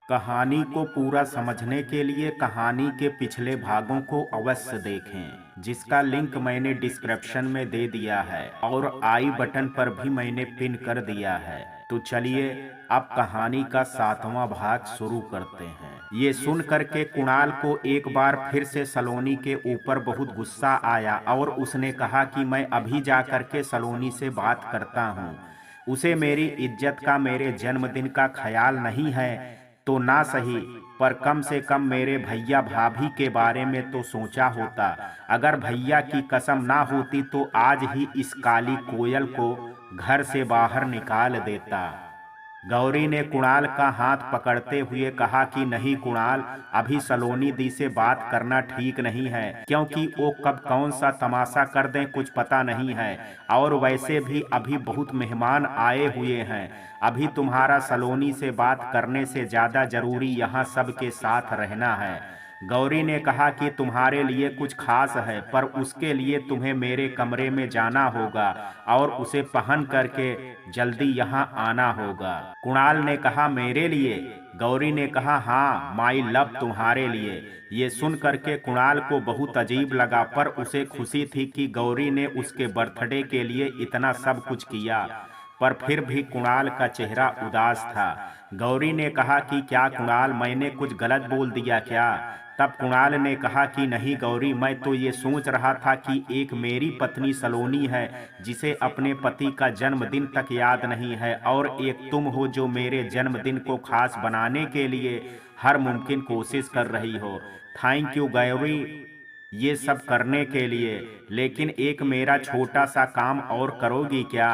कहानी को पूरा समझने के लिए कहानी के पिछले भागों को अवश्य देखें, जिसका लिंक मैंने डिस्क्रिप्शन में दे दिया है और आई बटन पर भी मैंने पिन कर दिया है। तो चलिए अब कहानी का 7वां भाग शुरू करते हैं। ये सुन करके कुणाल को एक बार फिर से सलोनी के ऊपर बहुत गुस्सा आया और उसने कहा कि मैं अभी जा करके सलोनी से बात करता हूँ। उसे मेरी इज्जत का, मेरे जन्मदिन का ख्याल नहीं है तो ना सही, पर कम से कम मेरे भैया भाभी के बारे में तो सोचा होता। अगर भैया की कसम ना होती तो आज ही इस काली कोयल को घर से बाहर निकाल देता। गौरी ने कुणाल का हाथ पकड़ते हुए कहा कि नहीं कुणाल, अभी सलोनी दी से बात करना ठीक नहीं है, क्योंकि वो कब कौन सा तमाशा कर दें कुछ पता नहीं है। और वैसे भी अभी बहुत मेहमान आए हुए हैं। अभी तुम्हारा सलोनी से बात करने से ज़्यादा जरूरी यहाँ सबके साथ रहना है। गौरी ने कहा कि तुम्हारे लिए कुछ खास है, पर उसके लिए तुम्हें मेरे कमरे में जाना होगा और उसे पहन करके जल्दी यहाँ आना होगा। कुणाल ने कहा मेरे लिए? गौरी ने कहा हाँ माई लव, तुम्हारे लिए। ये सुन करके कुणाल को बहुत अजीब लगा, पर उसे खुशी थी कि गौरी ने उसके बर्थडे के लिए इतना सब कुछ किया। पर फिर भी कुणाल का चेहरा उदास था। गौरी ने कहा कि क्या कुणाल, मैंने कुछ गलत बोल दिया क्या? तब कुणाल ने कहा कि नहीं गौरी, मैं तो ये सोच रहा था कि एक मेरी पत्नी सलोनी है जिसे अपने पति का जन्मदिन तक याद नहीं है, और एक तुम हो जो मेरे जन्मदिन को खास बनाने के लिए हर मुमकिन कोशिश कर रही हो। थैंक यू गौरी ये सब करने के लिए, लेकिन एक मेरा छोटा सा काम और करोगी क्या?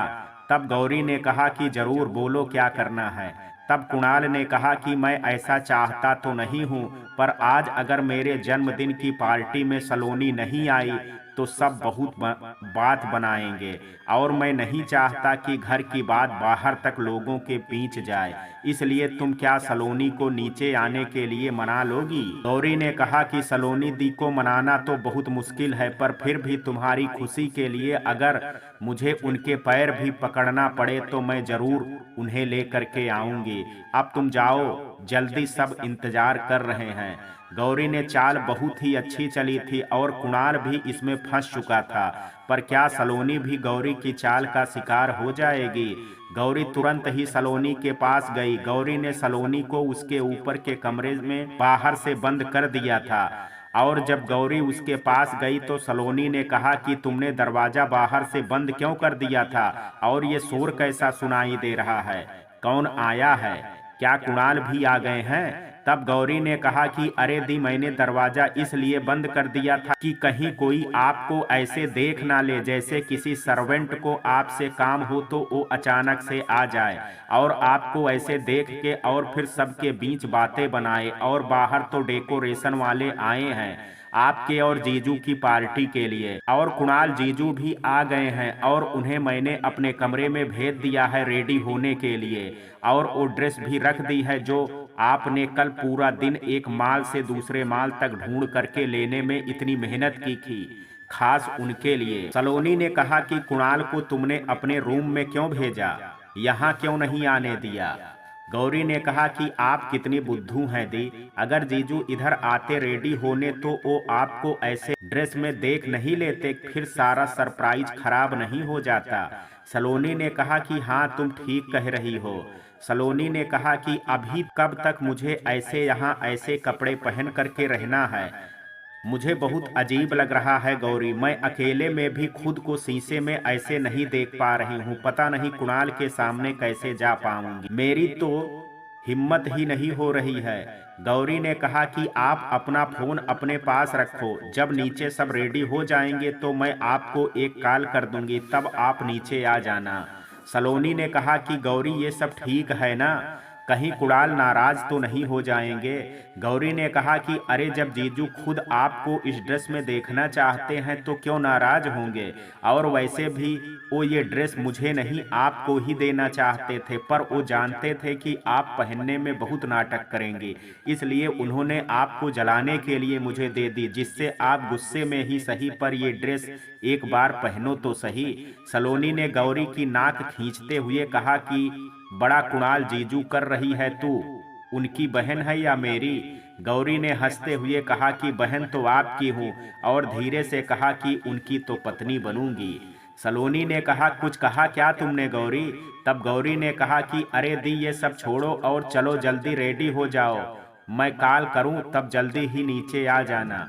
तब गौरी ने कहा कि जरूर, बोलो क्या करना है। तब कुणाल ने कहा कि मैं ऐसा चाहता तो नहीं हूँ, पर आज अगर मेरे जन्मदिन की पार्टी में सलोनी नहीं आई तो सब बहुत बात बनाएंगे, और मैं नहीं चाहता कि घर की बात बाहर तक लोगों के बीच जाए। इसलिए तुम क्या सलोनी को नीचे आने के लिए मना लोगी? गौरी ने कहा कि सलोनी दी को मनाना तो बहुत मुश्किल है, पर फिर भी तुम्हारी खुशी के लिए अगर मुझे उनके पैर भी पकड़ना पड़े तो मैं जरूर उन्हें लेकर के आऊंगी। अब तुम जाओ, जल्दी सब इंतजार कर रहे हैं। गौरी ने चाल बहुत ही अच्छी चली थी और कुणाल भी इसमें फंस चुका था, पर क्या सलोनी भी गौरी की चाल का शिकार हो जाएगी? गौरी तुरंत ही सलोनी के पास गई। गौरी ने सलोनी को उसके ऊपर के कमरे में बाहर से बंद कर दिया था, और जब गौरी उसके पास गई तो सलोनी ने कहा कि तुमने दरवाजा बाहर से बंद क्यों कर दिया था, और ये शोर कैसा सुनाई दे रहा है? कौन आया है? क्या कुणाल भी आ गए हैं? तब गौरी ने कहा कि अरे दी, मैंने दरवाजा इसलिए बंद कर दिया था कि कहीं कोई आपको ऐसे देख ना ले जैसे किसी सर्वेंट को आपसे काम हो तो वो अचानक से आ जाए और आपको ऐसे देख के और फिर सबके बीच बातें बनाए। और बाहर तो डेकोरेशन वाले आए हैं आपके और जीजू की पार्टी के लिए, और कुणाल जीजू भी आ गए हैं और उन्हें मैंने अपने कमरे में भेज दिया है रेडी होने के लिए, और वो ड्रेस भी रख दी है जो आपने कल पूरा दिन एक माल से दूसरे माल तक ढूंढ करके लेने में इतनी मेहनत की थी, खास उनके लिए। सलोनी ने कहा कि कुणाल को तुमने अपने रूम में क्यों भेजा, यहाँ क्यों नहीं आने दिया? गौरी ने कहा कि आप कितनी बुद्धू हैं दी, अगर जीजू इधर आते रेडी होने तो वो आपको ऐसे ड्रेस में देख नहीं लेते, फिर सारा सरप्राइज खराब नहीं हो जाता। सलोनी ने कहा कि हाँ तुम ठीक कह रही हो। सलोनी ने कहा कि अभी कब तक मुझे ऐसे यहाँ ऐसे कपड़े पहन करके रहना है? मुझे बहुत अजीब लग रहा है गौरी, मैं अकेले में भी खुद को शीशे में ऐसे नहीं देख पा रही हूँ, पता नहीं कुणाल के सामने कैसे जा पाऊंगी, मेरी तो हिम्मत ही नहीं हो रही है। गौरी ने कहा कि आप अपना फोन अपने पास रखो, जब नीचे सब रेडी हो जाएंगे तो मैं आपको एक कॉल कर दूंगी, तब आप नीचे आ जाना। सलोनी ने कहा कि गौरी ये सब ठीक है ना, कहीं कुणाल नाराज तो नहीं हो जाएंगे? गौरी ने कहा कि अरे जब जीजू खुद आपको इस ड्रेस में देखना चाहते हैं तो क्यों नाराज होंगे, और वैसे भी वो ये ड्रेस मुझे नहीं आपको ही देना चाहते थे, पर वो जानते थे कि आप पहनने में बहुत नाटक करेंगे, इसलिए उन्होंने आपको जलाने के लिए मुझे दे दी, जिससे आप गुस्से में ही सही पर ये ड्रेस एक बार पहनो तो सही। सलोनी ने गौरी की नाक खींचते हुए कहा कि बड़ा कुणाल जीजू कर रही है तू। उनकी बहन है या मेरी? गौरी ने हंसते हुए कहा कि बहन तो आपकी हूँ, और धीरे से कहा कि उनकी तो पत्नी बनूंगी। सलोनी ने कहा, कुछ कहा क्या तुमने गौरी? तब गौरी ने कहा कि अरे दी, ये सब छोड़ो और चलो जल्दी रेडी हो जाओ, मैं कॉल करूं तब जल्दी ही नीचे आ जाना।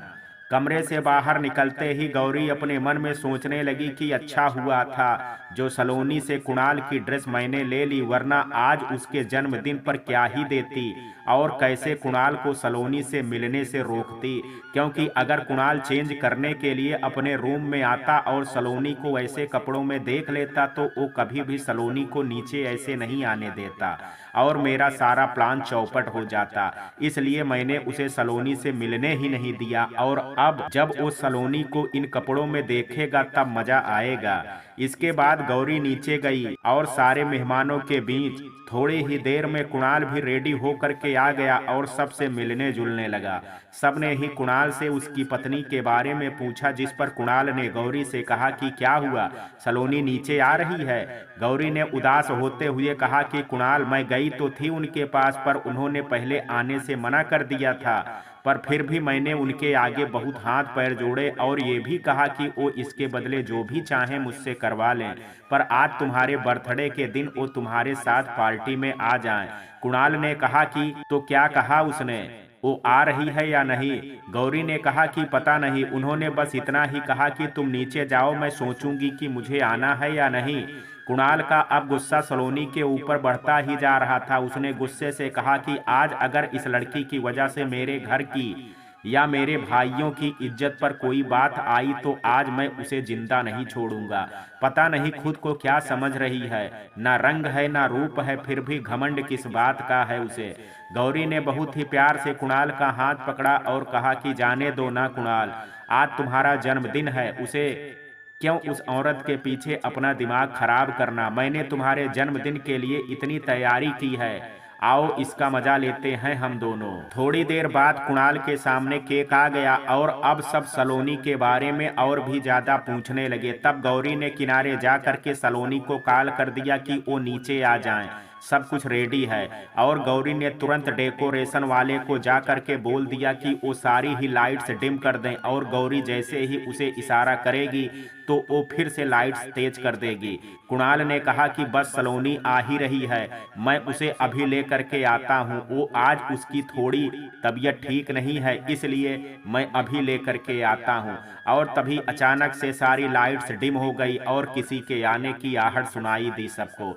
कमरे से बाहर निकलते ही गौरी अपने मन में सोचने लगी कि अच्छा हुआ था जो सलोनी से कुणाल की ड्रेस मैंने ले ली, वरना आज उसके जन्मदिन पर क्या ही देती और कैसे कुणाल को सलोनी से मिलने से रोकती। क्योंकि अगर कुणाल चेंज करने के लिए अपने रूम में आता और सलोनी को ऐसे कपड़ों में देख लेता तो वो कभी भी सलोनी को नीचे ऐसे नहीं आने देता और मेरा सारा प्लान चौपट हो जाता। इसलिए मैंने उसे सलोनी से मिलने ही नहीं दिया, और अब जब वो सलोनी को इन कपड़ों में देखेगा तब मजा आएगा। इसके बाद गौरी नीचे गई और सारे मेहमानों के बीच थोड़ी ही देर में कुणाल भी रेडी होकर के आ गया और सबसे मिलने जुलने लगा। सबने ही कुणाल से उसकी पत्नी के बारे में पूछा, जिस पर कुणाल ने गौरी से कहा कि क्या हुआ, सलोनी नीचे आ रही है? गौरी ने उदास होते हुए कहा कि कुणाल, मैं गई तो थी उनके पास, पर उन्होंने पहले आने से मना कर दिया था, पर फिर भी मैंने उनके आगे बहुत हाथ पैर जोड़े और ये भी कहा कि वो इसके बदले जो भी चाहें मुझसे करवा लें, पर आज तुम्हारे बर्थडे के दिन वो तुम्हारे साथ पार्टी में आ जाएं। कुणाल ने कहा कि तो क्या कहा उसने, वो आ रही है या नहीं? गौरी ने कहा कि पता नहीं, उन्होंने बस इतना ही कहा कि तुम नीचे जाओ, मैं सोचूंगी कि मुझे आना है या नहीं। कुणाल का अब गुस्सा सलोनी के ऊपर बढ़ता ही जा रहा था। उसने गुस्से से कहा कि आज अगर इस लड़की की वजह से मेरे घर की या मेरे भाइयों की इज्जत पर कोई बात आई तो आज मैं उसे जिंदा नहीं छोड़ूंगा। पता नहीं खुद को क्या समझ रही है, ना रंग है ना रूप है, फिर भी घमंड किस बात का है उसे। गौरी ने बहुत ही प्यार से कुणाल का हाथ पकड़ा और कहा कि जाने दो ना कुणाल, आज तुम्हारा जन्मदिन है, उसे क्यों उस औरत के पीछे अपना दिमाग खराब करना। मैंने तुम्हारे जन्मदिन के लिए इतनी तैयारी की है, आओ इसका मजा लेते हैं हम दोनों। थोड़ी देर बाद कुणाल के सामने केक आ गया और अब सब सलोनी के बारे में और भी ज्यादा पूछने लगे। तब गौरी ने किनारे जा करके सलोनी को कॉल कर दिया कि वो नीचे आ जाएं, सब कुछ रेडी है। और गौरी ने तुरंत डेकोरेशन वाले को जा करके बोल दिया कि वो सारी ही लाइट्स डिम कर दें, और गौरी जैसे ही उसे इशारा करेगी तो वो फिर से लाइट्स तेज कर देगी। कुणाल ने कहा कि बस सलोनी आ ही रही है, मैं उसे अभी ले करके आता हूँ, वो आज उसकी थोड़ी तबीयत ठीक नहीं है, इसलिए मैं अभी ले करके आता हूँ। और तभी अचानक से सारी लाइट्स डिम हो गई और किसी के आने की आहट सुनाई दी सबको।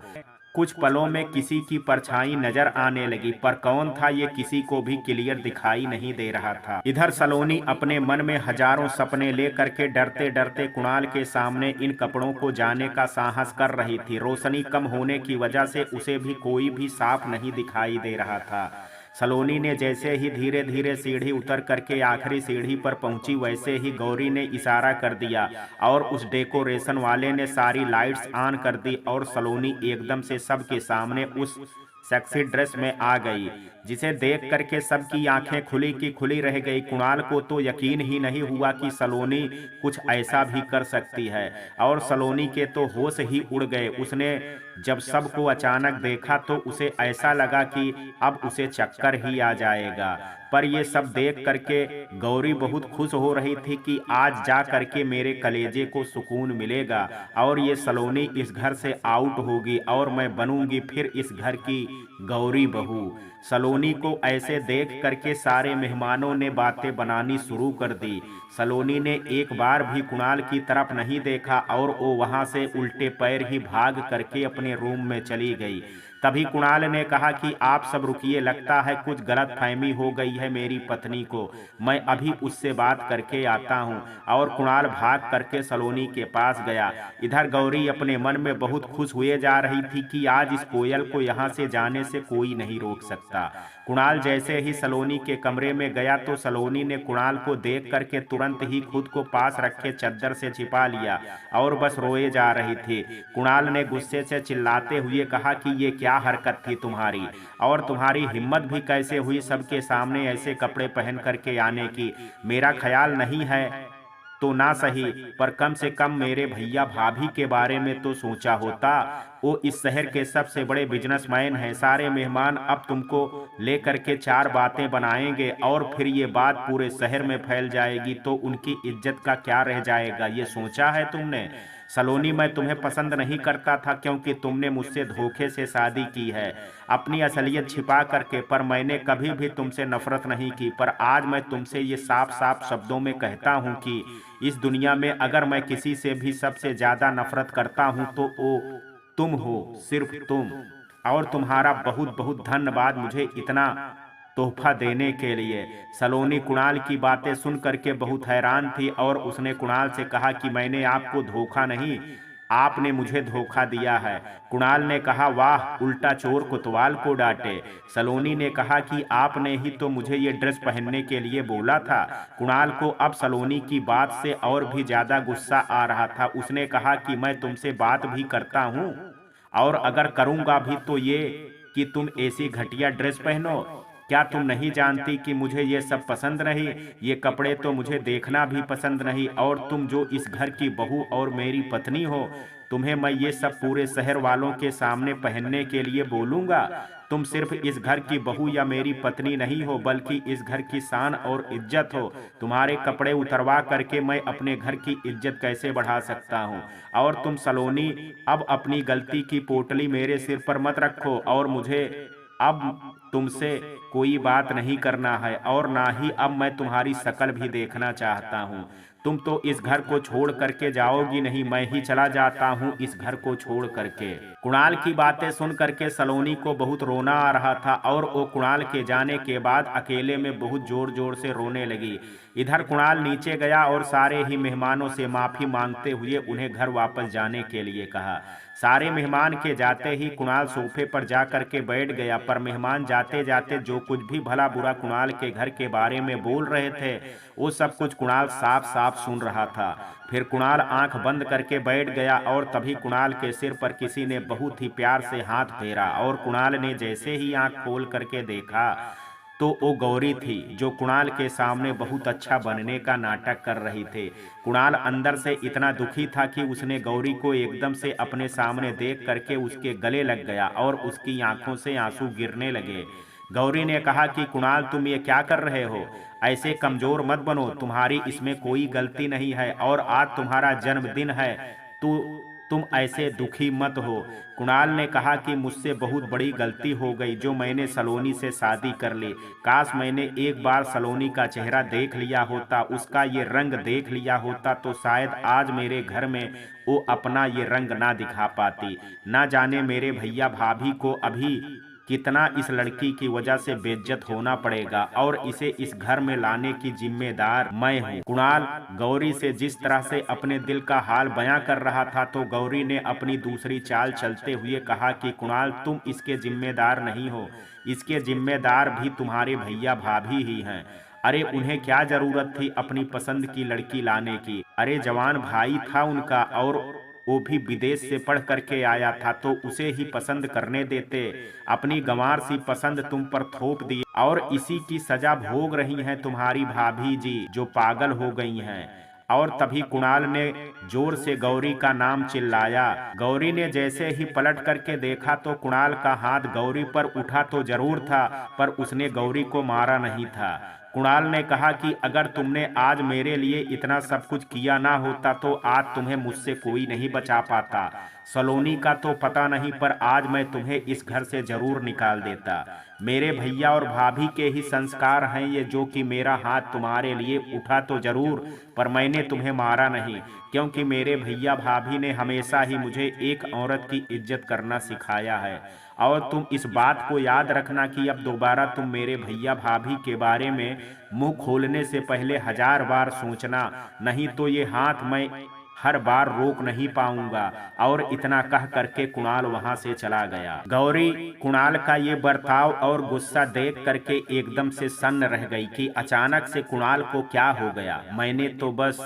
कुछ पलों में किसी की परछाई नजर आने लगी, पर कौन था ये किसी को भी क्लियर दिखाई नहीं दे रहा था। इधर सलोनी अपने मन में हजारों सपने लेकर के डरते डरते कुणाल के सामने इन कपड़ों को जाने का साहस कर रही थी। रोशनी कम होने की वजह से उसे भी कोई भी साफ नहीं दिखाई दे रहा था। सलोनी ने जैसे ही धीरे धीरे सीढ़ी उतर करके आखिरी सीढ़ी पर पहुंची, वैसे ही गौरी ने इशारा कर दिया और उस डेकोरेशन वाले ने सारी लाइट्स ऑन कर दी और सलोनी एकदम से सबके सामने उस सेक्सी ड्रेस में आ गई, जिसे देख करके सबकी आंखें खुली की खुली रह गई। कुणाल को तो यकीन ही नहीं हुआ कि सलोनी कुछ ऐसा भी कर सकती है, और सलोनी के तो होश ही उड़ गए। उसने जब सबको अचानक देखा तो उसे ऐसा लगा कि अब उसे चक्कर ही आ जाएगा। पर ये सब देख करके गौरी बहुत खुश हो रही थी कि आज जा करके मेरे कलेजे को सुकून मिलेगा और ये सलोनी इस घर से आउट होगी और मैं बनूंगी फिर इस घर की गौरी बहू। सलोनी को ऐसे देख करके सारे मेहमानों ने बातें बनानी शुरू कर दी। सलोनी ने एक बार भी कुणाल की तरफ नहीं देखा और वो वहां से उल्टे पैर ही भाग करके अपने रूम में चली गई। तभी कुणाल ने कहा कि आप सब रुकिए, लगता है कुछ गलतफहमी हो गई है मेरी पत्नी को, मैं अभी उससे बात करके आता हूँ। और कुणाल भाग करके सलोनी के पास गया। इधर गौरी अपने मन में बहुत खुश हुए जा रही थी कि आज इस कोयल को यहाँ से जाने से कोई नहीं रोक सकता। कुणाल जैसे ही सलोनी के कमरे में गया तो सलोनी ने कुणाल को देख करके तुरंत ही खुद को पास रखे चादर से छिपा लिया और बस रोए जा रही थी। कुणाल ने गुस्से से चिल्लाते हुए कहा कि ये क्या हरकत थी तुम्हारी, और तुम्हारी हिम्मत भी कैसे हुई सबके सामने ऐसे कपड़े पहन करके आने की? मेरा ख्याल नहीं है तो ना सही, पर कम से कम मेरे भैया भाभी के बारे में तो सोचा होता। वो इस शहर के सबसे बड़े बिजनेसमैन हैं। सारे मेहमान अब तुमको लेकर के चार बातें बनाएंगे और फिर ये बात पूरे शहर में फैल जाएगी, तो उनकी इज्जत का क्या रह जाएगा? ये सोचा है तुमने? सलोनी, मैं तुम्हें पसंद नहीं करता था क्योंकि तुमने मुझसे धोखे से शादी की है, अपनी असलियत छिपा करके, पर मैंने कभी भी तुमसे नफरत नहीं की। पर आज मैं तुमसे ये साफ साफ शब्दों में कहता हूँ कि इस दुनिया में अगर मैं किसी से भी सबसे ज्यादा नफरत करता हूँ तो वो तुम हो, सिर्फ तुम। और तुम्हारा बहुत बहुत धन्यवाद मुझे इतना तोहफा देने के लिए। सलोनी कुणाल की बातें सुन करके बहुत हैरान थी और उसने कुणाल से कहा कि मैंने आपको धोखा नहीं, आपने मुझे धोखा दिया है। कुणाल ने कहा, वाह, उल्टा चोर कोतवाल को डांटे। सलोनी ने कहा कि आपने ही तो मुझे ये ड्रेस पहनने के लिए बोला था। कुणाल को अब सलोनी की बात से और भी ज्यादा गुस्सा आ रहा था। उसने कहा कि मैं तुमसे बात भी करता हूँ और अगर करूंगा भी तो ये कि तुम ऐसी घटिया ड्रेस पहनो। क्या तुम नहीं जानती कि मुझे ये सब पसंद नहीं? ये कपड़े तो मुझे देखना भी पसंद नहीं। और तुम जो इस घर की बहू और मेरी पत्नी हो, तुम्हें मैं ये सब पूरे शहर वालों के सामने पहनने के लिए बोलूंगा? तुम सिर्फ इस घर की बहू या मेरी पत्नी नहीं हो, बल्कि इस घर की शान और इज्जत हो। तुम्हारे कपड़े उतरवा करके मैं अपने घर की इज्जत कैसे बढ़ा सकता हूँ? और तुम सलोनी, अब अपनी गलती की पोटली मेरे सिर पर मत रखो और मुझे अब तुमसे कोई बात नहीं करना है और ना ही अब मैं तुम्हारी शक्ल भी देखना चाहता हूँ। तुम तो इस घर को छोड़ करके जाओगी नहीं, मैं ही चला जाता हूँ इस घर को छोड़ करके। कुणाल की बातें सुन करके सलोनी को बहुत रोना आ रहा था और वो कुणाल के जाने के बाद अकेले में बहुत जोर जोर से रोने लगी। इधर कुणाल नीचे गया और सारे ही मेहमानों से माफी मांगते हुए उन्हें घर वापस जाने के लिए कहा। सारे मेहमान के जाते ही कुणाल सोफे पर जा करके बैठ गया, पर मेहमान जाते जाते जो कुछ भी भला बुरा कुणाल के घर के बारे में बोल रहे थे, वो सब कुछ कुणाल साफ साफ सुन रहा था। फिर कुणाल आंख बंद करके बैठ गया और तभी कुणाल के सिर पर किसी ने बहुत ही प्यार से हाथ फेरा और कुणाल ने जैसे ही आंख खोल करके देखा तो वो गौरी थी, जो कुणाल के सामने बहुत अच्छा बनने का नाटक कर रही थी। कुणाल अंदर से इतना दुखी था कि उसने गौरी को एकदम से अपने सामने देख करके उसके गले लग गया और उसकी आंखों से आंसू गिरने लगे। गौरी ने कहा कि कुणाल, तुम ये क्या कर रहे हो? ऐसे कमजोर मत बनो, तुम्हारी इसमें कोई गलती नहीं है और आज तुम्हारा जन्मदिन है, तो तुम ऐसे दुखी मत हो। कुणाल ने कहा कि मुझसे बहुत बड़ी गलती हो गई जो मैंने सलोनी से शादी कर ली। काश मैंने एक बार सलोनी का चेहरा देख लिया होता, उसका ये रंग देख लिया होता, तो शायद आज मेरे घर में वो अपना ये रंग ना दिखा पाती। ना जाने मेरे भैया भाभी को अभी कितना इस लड़की की वजह से बेइज्जत होना पड़ेगा और इसे इस घर में लाने की जिम्मेदार मैं हूँ। कुणाल गौरी से जिस तरह से अपने दिल का हाल बयां कर रहा था, तो गौरी ने अपनी दूसरी चाल चलते हुए कहा कि कुणाल, तुम इसके जिम्मेदार नहीं हो, इसके जिम्मेदार भी तुम्हारे भैया भाभी ही हैं। अरे उन्हें क्या जरूरत थी अपनी पसंद की लड़की लाने की? अरे जवान भाई था उनका और वो भी विदेश से पढ़ करके आया था, तो उसे ही पसंद करने देते। अपनी गंवार सी पसंद तुम पर थोप दी और इसी की सजा भोग रही हैं तुम्हारी भाभी जी, जो पागल हो गई हैं। और तभी कुणाल ने जोर से गौरी का नाम चिल्लाया। गौरी ने जैसे ही पलट करके देखा तो कुणाल का हाथ गौरी पर उठा तो जरूर था, पर उसने गौरी को मारा नहीं था। कुणाल ने कहा कि अगर तुमने आज मेरे लिए इतना सब कुछ किया ना होता तो आज तुम्हें मुझसे कोई नहीं बचा पाता। सलोनी का तो पता नहीं, पर आज मैं तुम्हें इस घर से जरूर निकाल देता। मेरे भैया और भाभी के ही संस्कार हैं ये, जो कि मेरा हाथ तुम्हारे लिए उठा तो जरूर, पर मैंने तुम्हें मारा नहीं, क्योंकि मेरे भैया भाभी ने हमेशा ही मुझे एक औरत की इज्जत करना सिखाया है। और तुम इस बात को याद रखना कि अब दोबारा तुम मेरे भैया भाभी के बारे में मुंह खोलने से पहले 1000 बार सोचना, नहीं तो ये हाथ मैं हर बार रोक नहीं पाऊंगा। और इतना कह करके कुणाल वहां से चला गया। गौरी कुणाल का ये बर्ताव और गुस्सा देख करके एकदम से सन्न रह गई कि अचानक से कुणाल को क्या हो गया। मैंने तो बस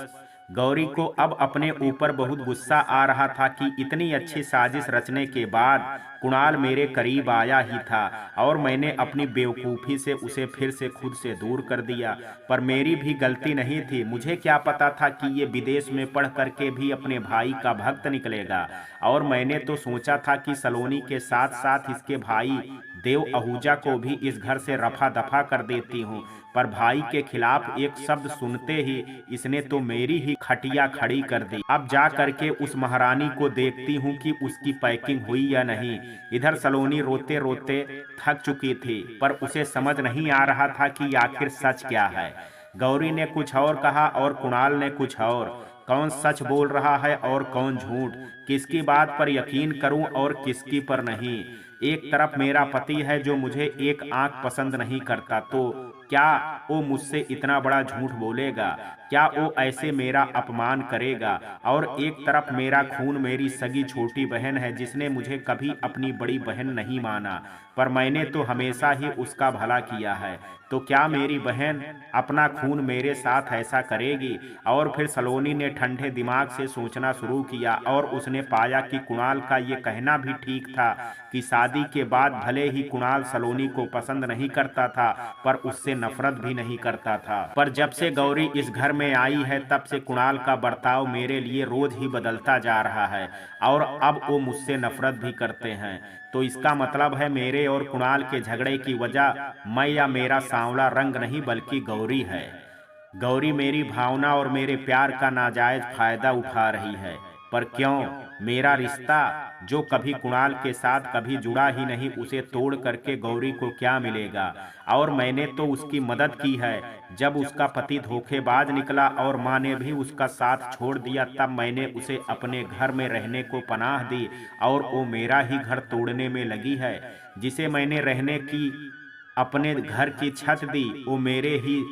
गौरी को अब अपने ऊपर बहुत गुस्सा आ रहा था कि इतनी अच्छी साजिश रचने के बाद कुणाल मेरे करीब आया ही था और मैंने अपनी बेवकूफ़ी से उसे फिर से खुद से दूर कर दिया। पर मेरी भी गलती नहीं थी। मुझे क्या पता था कि ये विदेश में पढ़ करके भी अपने भाई का भक्त निकलेगा। और मैंने तो सोचा था कि सलोनी के साथ साथ इसके भाई देव आहूजा को भी इस घर से रफा दफा कर देती हूँ। पर भाई के खिलाफ एक शब्द सुनते ही इसने तो मेरी ही खटिया खड़ी कर दी। अब जा करके उस महारानी को देखती हूँ कि उसकी पैकिंग हुई या नहीं। इधर सलोनी रोते रोते थक चुकी थी, पर उसे समझ नहीं आ रहा था कि आखिर सच क्या है। गौरी ने कुछ और कहा और कुणाल ने कुछ और। कौन सच बोल रहा है और कौन झूठ, किसकी बात पर यकीन करूं और किसकी पर नहीं। एक तरफ मेरा पति है जो मुझे एक आंख पसंद नहीं करता, तो क्या वो मुझसे इतना बड़ा झूठ बोलेगा? क्या वो ऐसे मेरा अपमान करेगा? और एक तरफ मेरा खून मेरी सगी छोटी बहन है जिसने मुझे कभी अपनी बड़ी बहन नहीं माना, पर मैंने तो हमेशा ही उसका भला किया है। तो क्या मेरी बहन अपना खून मेरे साथ ऐसा करेगी? और फिर सलोनी ने ठंडे दिमाग से सोचना शुरू किया और उसने पाया कि कुणाल का ये कहना भी ठीक था कि शादी के बाद भले ही कुणाल सलोनी को पसंद नहीं करता था, पर उससे नफरत भी नहीं करता था। पर जब से गौरी इस घर में आई है तब से कुणाल का बर्ताव मेरे लिए रोज ही बदलता जा रहा है और अब वो मुझसे नफरत भी करते हैं। तो इसका मतलब है मेरे और कुणाल के झगड़े की वजह मैं या मेरा सांवला रंग नहीं बल्कि गौरी है। गौरी मेरी भावना और मेरे प्यार का नाजायज फायदा उठा रही है। पर क्यों? मेरा रिश्ता जो कभी कुणाल के साथ कभी जुड़ा ही नहीं, उसे तोड़ करके गौरी को क्या मिलेगा? और मैंने तो उसकी मदद की है। जब उसका पति धोखेबाज निकला और माँ ने भी उसका साथ छोड़ दिया, तब मैंने उसे अपने घर में रहने को पनाह दी और वो मेरा ही घर तोड़ने में लगी है। जिसे मैंने रहने की अपने घर की छत दी, वो मेरे ही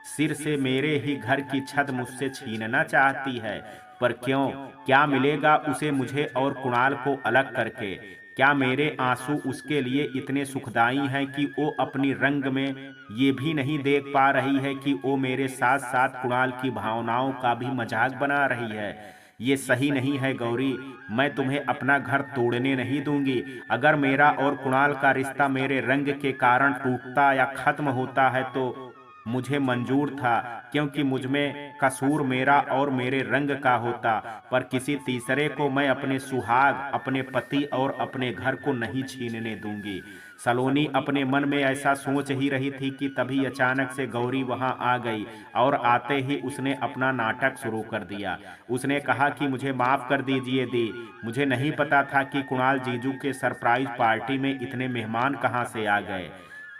सिर से मेरे ही घर की छत मुझसे छीनना चाहती है। पर क्यों? क्या मिलेगा उसे मुझे और कुणाल को अलग करके? क्या मेरे आंसू उसके लिए इतने सुखदाई हैं कि वो अपनी रंग में ये भी नहीं देख पा रही है कि वो मेरे साथ साथ कुणाल की भावनाओं का भी मजाक बना रही है? ये सही नहीं है गौरी। मैं तुम्हें अपना घर तोड़ने नहीं दूंगी। अगर मेरा और कुणाल का रिश्ता मेरे रंग के कारण टूटता या खत्म होता है तो मुझे मंजूर था, क्योंकि मुझ में कसूर मेरा और मेरे रंग का होता। पर किसी तीसरे को मैं अपने सुहाग, अपने पति और अपने घर को नहीं छीनने दूंगी। सलोनी अपने मन में ऐसा सोच ही रही थी कि तभी अचानक से गौरी वहां आ गई और आते ही उसने अपना नाटक शुरू कर दिया। उसने कहा कि मुझे माफ कर दीजिए दी, मुझे नहीं पता था कि कुणाल जीजू के सरप्राइज पार्टी में इतने मेहमान कहाँ से आ गए।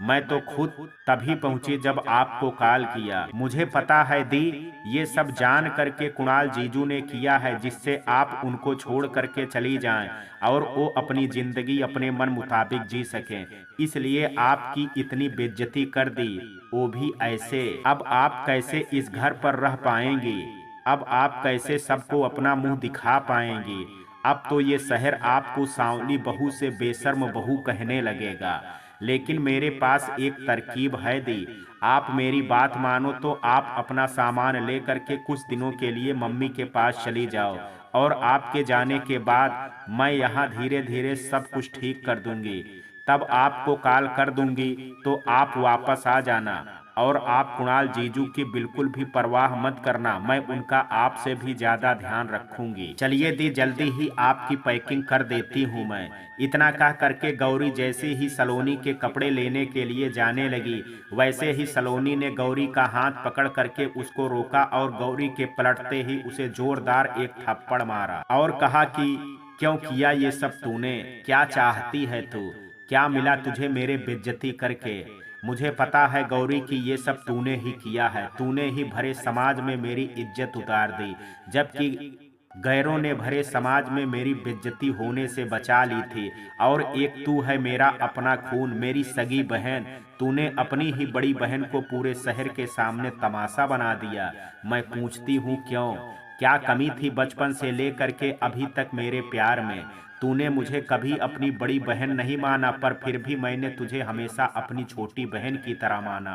मैं तो खुद तभी पहुंची जब आपको कॉल किया। मुझे पता है दी, ये सब जान करके कुणाल जीजू ने किया है जिससे आप उनको छोड़ करके चली जाएं और वो अपनी जिंदगी अपने मन मुताबिक जी सकें। इसलिए आपकी इतनी बेइज्जती कर दी, वो भी ऐसे। अब आप कैसे इस घर पर रह पाएंगी? अब आप कैसे सबको अपना मुंह दिखा पाएंगी? अब तो ये शहर आपको सांवली बहू से बेशर्म बहू कहने लगेगा। लेकिन मेरे पास एक तरकीब है दी। आप मेरी बात मानो तो आप अपना सामान ले करके कुछ दिनों के लिए मम्मी के पास चली जाओ और आपके जाने के बाद मैं यहाँ धीरे धीरे सब कुछ ठीक कर दूंगी। तब आपको कॉल कर दूंगी तो आप वापस आ जाना। और आप कुणाल जीजू की बिल्कुल भी परवाह मत करना, मैं उनका आपसे भी ज्यादा ध्यान रखूंगी। चलिए दी, जल्दी ही आपकी पैकिंग कर देती हूँ मैं। इतना कह करके गौरी जैसे ही सलोनी के कपड़े लेने के लिए जाने लगी, वैसे ही सलोनी ने गौरी का हाथ पकड़ करके उसको रोका और गौरी के पलटते ही उसे जोरदार एक थप्पड़ मारा और कहा कि क्यों किया ये सब तूने? क्या चाहती है तू? क्या मिला तुझे मेरे बेइज्जती करके? मुझे पता है गौरी कि ये सब तूने ही किया है। तूने ही भरे समाज में मेरी इज्जत उतार दी, जबकि गैरों ने भरे समाज में मेरी बेइज्जती होने से बचा ली थी। और एक तू है मेरा अपना खून, मेरी सगी बहन। तूने अपनी ही बड़ी बहन को पूरे शहर के सामने तमाशा बना दिया। मैं पूछती हूँ क्यों? क्या कमी थी बचपन से लेकर के अभी तक मेरे प्यार में? तूने मुझे कभी अपनी बड़ी बहन नहीं माना, पर फिर भी मैंने तुझे हमेशा अपनी छोटी बहन की तरह माना,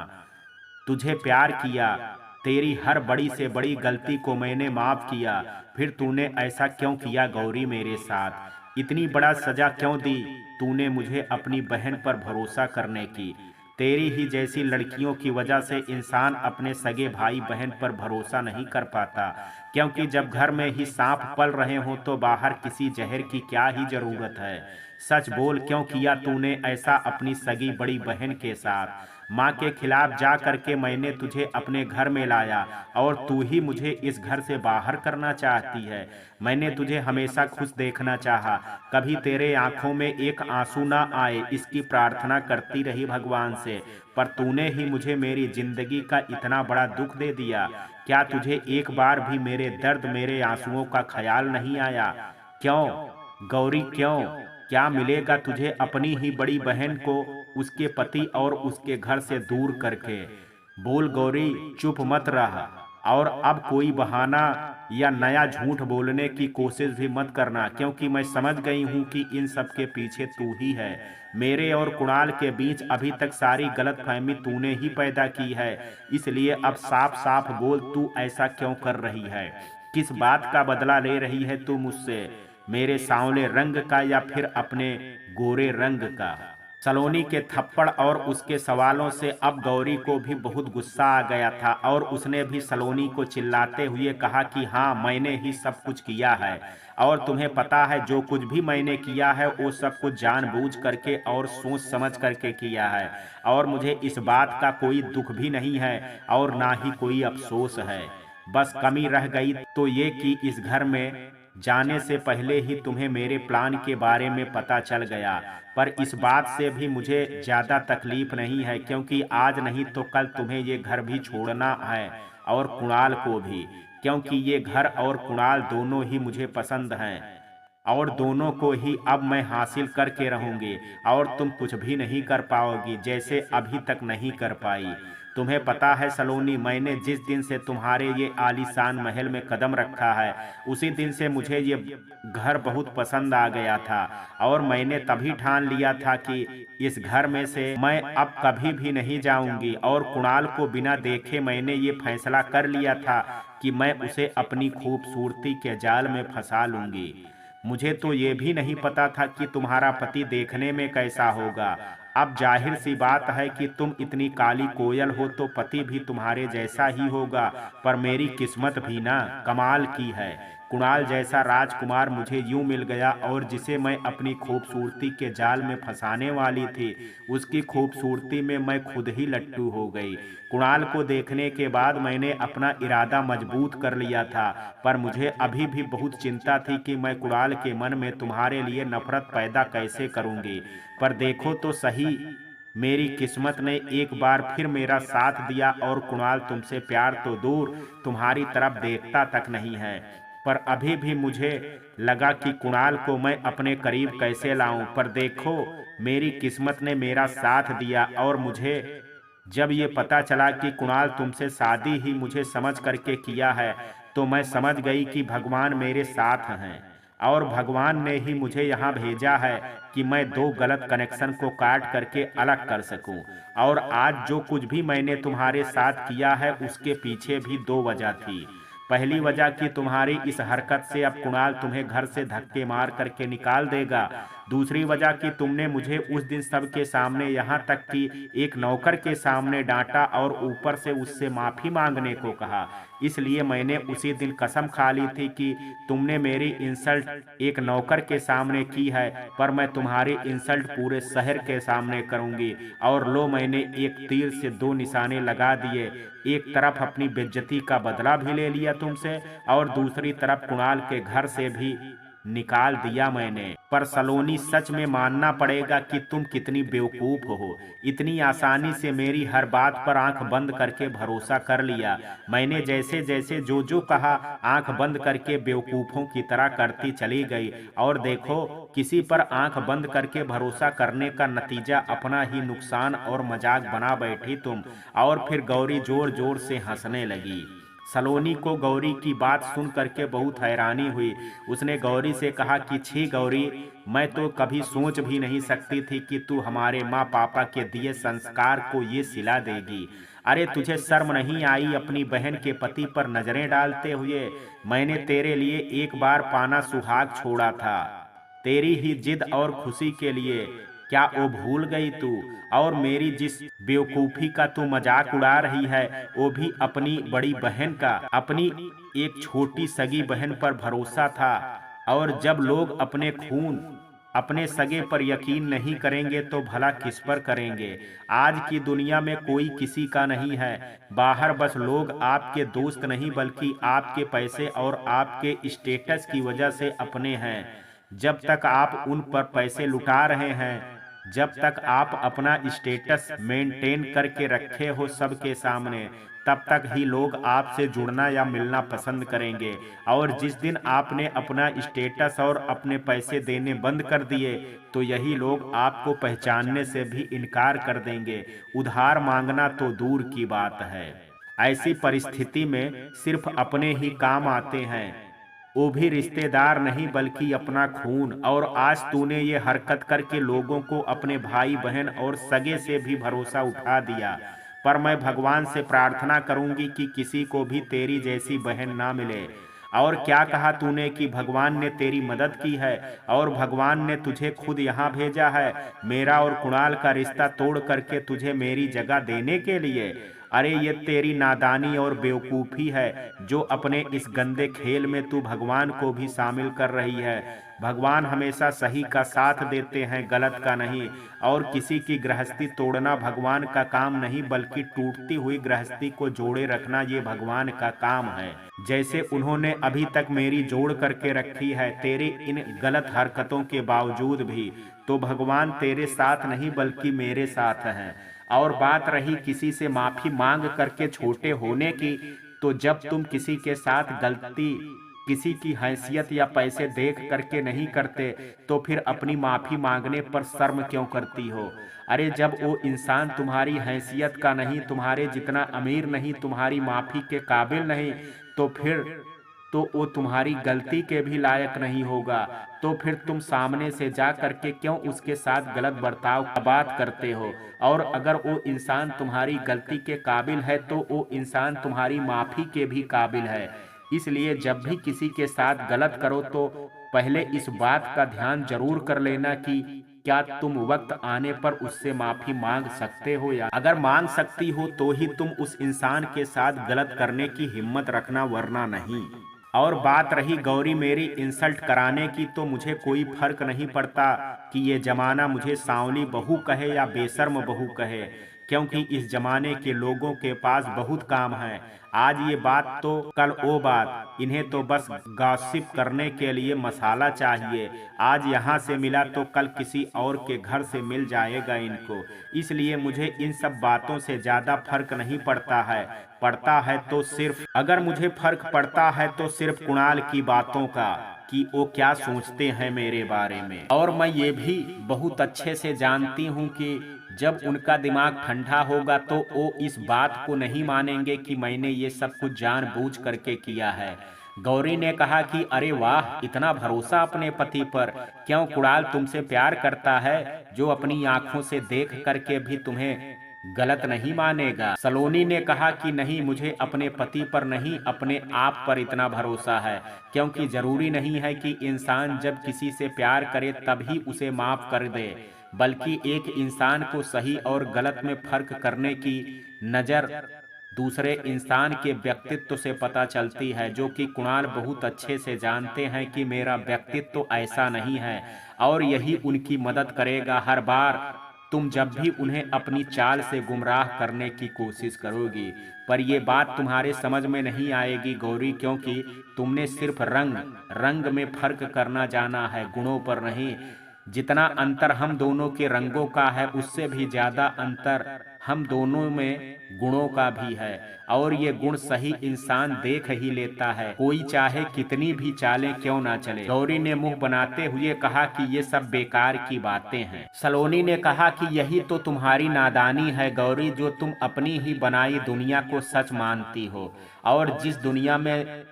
तुझे प्यार किया। तेरी हर बड़ी से बड़ी गलती को मैंने माफ किया। फिर तूने ऐसा क्यों किया गौरी मेरे साथ? इतनी बड़ा सजा क्यों दी तूने मुझे अपनी बहन पर भरोसा करने की। तेरी ही जैसी लड़कियों की वजह से इंसान अपने सगे भाई बहन पर भरोसा नहीं कर पाता, क्योंकि जब घर में ही सांप पल रहे हों तो बाहर किसी जहर की क्या ही जरूरत है। सच बोल, क्यों किया तूने ऐसा अपनी सगी बड़ी बहन के साथ? माँ के खिलाफ जा करके मैंने तुझे अपने घर में लाया और तू ही मुझे इस घर से बाहर करना चाहती है। मैंने तुझे हमेशा खुश देखना चाहा, कभी तेरे आंखों में एक आंसू ना आए इसकी प्रार्थना करती रही भगवान से, पर तूने ही मुझे मेरी जिंदगी का इतना बड़ा दुख दे दिया। क्या तुझे एक बार भी मेरे दर्द, मेरे आंसुओं का ख्याल नहीं आया? क्यों गौरी, क्यों? क्या मिलेगा तुझे अपनी ही बड़ी बहन को उसके पति और उसके घर से दूर करके? बोल गौरी, चुप मत रह, और अब कोई बहाना या नया झूठ बोलने की कोशिश भी मत करना, क्योंकि मैं समझ गई हूं कि इन सब के पीछे तू ही है। मेरे और कुणाल के बीच अभी तक सारी गलतफहमी तूने ही पैदा की है, इसलिए अब साफ साफ बोल, तू ऐसा क्यों कर रही है? किस बात का बदला ले रही है तू मुझसे? मेरे सांवले रंग का या फिर अपने गोरे रंग का? सलोनी के थप्पड़ और उसके सवालों से अब गौरी को भी बहुत गुस्सा आ गया था और उसने भी सलोनी को चिल्लाते हुए कहा कि हाँ, मैंने ही सब कुछ किया है, और तुम्हें पता है जो कुछ भी मैंने किया है वो सब कुछ जानबूझ करके और सोच समझ करके किया है, और मुझे इस बात का कोई दुख भी नहीं है और ना ही कोई अफसोस है। बस कमी रह गई तो ये कि इस घर में जाने से पहले ही तुम्हें मेरे प्लान के बारे में पता चल गया, पर इस बात से भी मुझे ज़्यादा तकलीफ नहीं है, क्योंकि आज नहीं तो कल तुम्हें ये घर भी छोड़ना है और कुणाल को भी, क्योंकि ये घर और कुणाल दोनों ही मुझे पसंद हैं और दोनों को ही अब मैं हासिल करके रहूंगी, और तुम कुछ भी नहीं कर पाओगी जैसे अभी तक नहीं कर पाई। तुम्हें पता है सलोनी, मैंने जिस दिन से तुम्हारे ये आलीशान महल में कदम रखा है उसी दिन से मुझे ये घर बहुत पसंद आ गया था, और मैंने तभी ठान लिया था कि इस घर में से मैं अब कभी भी नहीं जाऊंगी, और कुणाल को बिना देखे मैंने ये फैसला कर लिया था कि मैं उसे अपनी खूबसूरती के जाल में फंसा लूंगी। मुझे तो ये भी नहीं पता था कि तुम्हारा पति देखने में कैसा होगा। अब जाहिर सी बात है कि तुम इतनी काली कोयल हो तो पति भी तुम्हारे जैसा ही होगा, पर मेरी किस्मत भी ना कमाल की है। कुणाल जैसा राजकुमार मुझे यूं मिल गया, और जिसे मैं अपनी खूबसूरती के जाल में फंसाने वाली थी उसकी खूबसूरती में मैं खुद ही लट्टू हो गई। कुणाल को देखने के बाद मैंने अपना इरादा मजबूत कर लिया था, पर मुझे अभी भी बहुत चिंता थी कि मैं कुणाल के मन में तुम्हारे लिए नफरत पैदा कैसे करूंगी। पर देखो तो सही, मेरी किस्मत ने एक बार फिर मेरा साथ दिया, और कुणाल तुमसे प्यार तो दूर तुम्हारी तरफ देखता तक नहीं है। पर अभी भी मुझे लगा कि कुणाल को मैं अपने करीब कैसे लाऊं, पर देखो मेरी किस्मत ने मेरा साथ दिया, और मुझे जब ये पता चला कि कुणाल तुमसे शादी ही मुझे समझ करके किया है, तो मैं समझ गई कि भगवान मेरे साथ हैं, और भगवान ने ही मुझे यहाँ भेजा है कि मैं दो गलत कनेक्शन को काट करके अलग कर सकूं। और आज जो कुछ भी मैंने तुम्हारे साथ किया है उसके पीछे भी दो वजह थी। पहली वजह कि तुम्हारी इस हरकत से अब कुणाल तुम्हें घर से धक्के मार करके निकाल देगा। दूसरी वजह कि तुमने मुझे उस दिन सबके सामने, यहाँ तक कि एक नौकर के सामने डांटा और ऊपर से उससे माफी मांगने को कहा। इसलिए मैंने उसी दिन कसम खा ली थी कि तुमने मेरी इंसल्ट एक नौकर के सामने की है, पर मैं तुम्हारी इंसल्ट पूरे शहर के सामने करूंगी। और लो, मैंने एक तीर से दो निशाने लगा दिए। एक तरफ अपनी बेइज्जती का बदला भी ले लिया तुमसे, और दूसरी तरफ कुणाल के घर से भी निकाल दिया मैंने। पर सलोनी, सच में मानना पड़ेगा कि तुम कितनी बेवकूफ हो। इतनी आसानी से मेरी हर बात पर आंख बंद करके भरोसा कर लिया। मैंने जैसे जैसे जो जो कहा आंख बंद करके बेवकूफों की तरह करती चली गई, और देखो किसी पर आंख बंद करके भरोसा करने का नतीजा अपना ही नुकसान और मजाक बना बैठी तुम। और फिर गौरी जोर जोर से हंसने लगी। सलोनी को गौरी की बात सुन करके बहुत हैरानी हुई। उसने गौरी से कहा कि छी गौरी, मैं तो कभी सोच भी नहीं सकती थी कि तू हमारे माँ पापा के दिए संस्कार को ये सिला देगी। अरे तुझे शर्म नहीं आई अपनी बहन के पति पर नजरें डालते हुए? मैंने तेरे लिए एक बार पाना सुहाग छोड़ा था। तेरी ही जिद और खुशी के लिए क्या वो भूल गई तू? और मेरी जिस बेवकूफी का तू मजाक उड़ा रही है, वो भी अपनी बड़ी बहन का, अपनी एक छोटी सगी बहन पर भरोसा था। और जब लोग अपने खून, अपने सगे पर यकीन नहीं करेंगे तो भला किस पर करेंगे? आज की दुनिया में कोई किसी का नहीं है। बाहर बस लोग आपके दोस्त नहीं बल्कि आपके पैसे और आपके स्टेटस की वजह से अपने हैं। जब तक आप उन पर पैसे लुटा रहे हैं, जब तक आप अपना स्टेटस मेंटेन करके रखे हो सबके सामने, तब तक ही लोग आपसे जुड़ना या मिलना पसंद करेंगे। और जिस दिन आपने अपना स्टेटस और अपने पैसे देने बंद कर दिए, तो यही लोग आपको पहचानने से भी इनकार कर देंगे। उधार मांगना तो दूर की बात है। ऐसी परिस्थिति में सिर्फ अपने ही काम आते हैं, वो भी रिश्तेदार नहीं बल्कि अपना खून। और आज तूने ये हरकत करके लोगों को अपने भाई बहन और सगे से भी भरोसा उठा दिया। पर मैं भगवान से प्रार्थना करूंगी कि किसी को भी तेरी जैसी बहन ना मिले। और क्या कहा तूने कि भगवान ने तेरी मदद की है और भगवान ने तुझे खुद यहाँ भेजा है, मेरा और कुणाल का रिश्ता तोड़ करके तुझे मेरी जगह देने के लिए? अरे ये तेरी नादानी और बेवकूफ़ी है जो अपने इस गंदे खेल में तू भगवान को भी शामिल कर रही है। भगवान हमेशा सही का साथ देते हैं, गलत का नहीं। और किसी की गृहस्थी तोड़ना भगवान का काम नहीं बल्कि टूटती हुई गृहस्थी को जोड़े रखना ये भगवान का काम है। जैसे उन्होंने अभी तक मेरी जोड़ करके रखी है तेरी इन गलत हरकतों के बावजूद भी, तो भगवान तेरे साथ नहीं बल्कि मेरे साथ हैं। और बात रही किसी से माफी मांग करके छोटे होने की, तो जब तुम किसी के साथ गलती किसी की हैसियत या पैसे देख करके नहीं करते, तो फिर अपनी माफी मांगने पर शर्म क्यों करती हो? अरे जब वो इंसान तुम्हारी हैसियत का नहीं, तुम्हारे जितना अमीर नहीं, तुम्हारी माफी के काबिल नहीं, तो फिर तो वो तुम्हारी गलती के भी लायक नहीं होगा। तो फिर तुम सामने से जा करके क्यों उसके साथ गलत बर्ताव की बात करते हो? और अगर वो इंसान तुम्हारी गलती के काबिल है तो वो इंसान तुम्हारी माफी के भी काबिल है। इसलिए जब भी किसी के साथ गलत करो तो पहले इस बात का ध्यान जरूर कर लेना कि क्या तुम वक्त आने पर उससे माफी मांग सकते हो, या अगर मांग सकती हो तो ही तुम उस इंसान के साथ गलत करने की हिम्मत रखना, वरना नहीं। और बात रही गौरी मेरी इंसल्ट कराने की, तो मुझे कोई फर्क नहीं पड़ता कि ये जमाना मुझे सांवली बहू कहे या बेशर्म बहू कहे, क्योंकि इस जमाने के लोगों के पास बहुत काम है। आज ये बात तो कल वो बात, इन्हें तो बस गॉसिप करने के लिए मसाला चाहिए। आज यहाँ से मिला तो कल किसी और के घर से मिल जाएगा इनको। इसलिए मुझे इन सब बातों से ज्यादा फर्क नहीं पड़ता है। पड़ता है तो सिर्फ, अगर मुझे फर्क पड़ता है तो सिर्फ कुणाल की बातों का, कि वो क्या सोचते हैं मेरे बारे में। और मैं ये भी बहुत अच्छे से जानती हूँ कि जब उनका दिमाग ठंडा होगा तो वो इस बात को नहीं मानेंगे कि मैंने ये सब कुछ जानबूझ करके किया है। गौरी ने कहा कि अरे वाह, इतना भरोसा अपने पति पर। क्यों, कुणाल तुमसे प्यार करता है जो अपनी आंखों से देख करके भी तुम्हें गलत नहीं मानेगा। सलोनी ने कहा कि नहीं, मुझे अपने पति पर नहीं अपने आप पर इतना भरोसा है, क्योंकि जरूरी नहीं है कि इंसान जब किसी से प्यार करे तभी उसे माफ कर दे, बल्कि एक इंसान को सही और गलत में फर्क करने की नज़र दूसरे इंसान के व्यक्तित्व से पता चलती है, जो कि कुणाल बहुत अच्छे से जानते हैं कि मेरा व्यक्तित्व ऐसा नहीं है। और यही उनकी मदद करेगा हर बार तुम जब भी उन्हें अपनी चाल से गुमराह करने की कोशिश करोगी। पर ये बात तुम्हारे समझ में नहीं आएगी गौरी, क्योंकि तुमने सिर्फ रंग में फर्क करना जाना है, गुणों पर नहीं। जितना अंतर हम दोनों के रंगों का है, उससे भी ज्यादा अंतर हम दोनों में गुणों का भी है। और ये गुण सही इंसान देख ही लेता है, कोई चाहे कितनी भी चालें क्यों ना चले। गौरी ने मुंह बनाते हुए कहा कि ये सब बेकार की बातें हैं। सलोनी ने कहा कि यही तो तुम्हारी नादानी है गौरी, जो तुम अपनी ही बनाई दुनिया को सच मानती हो। और जिस दुनिया में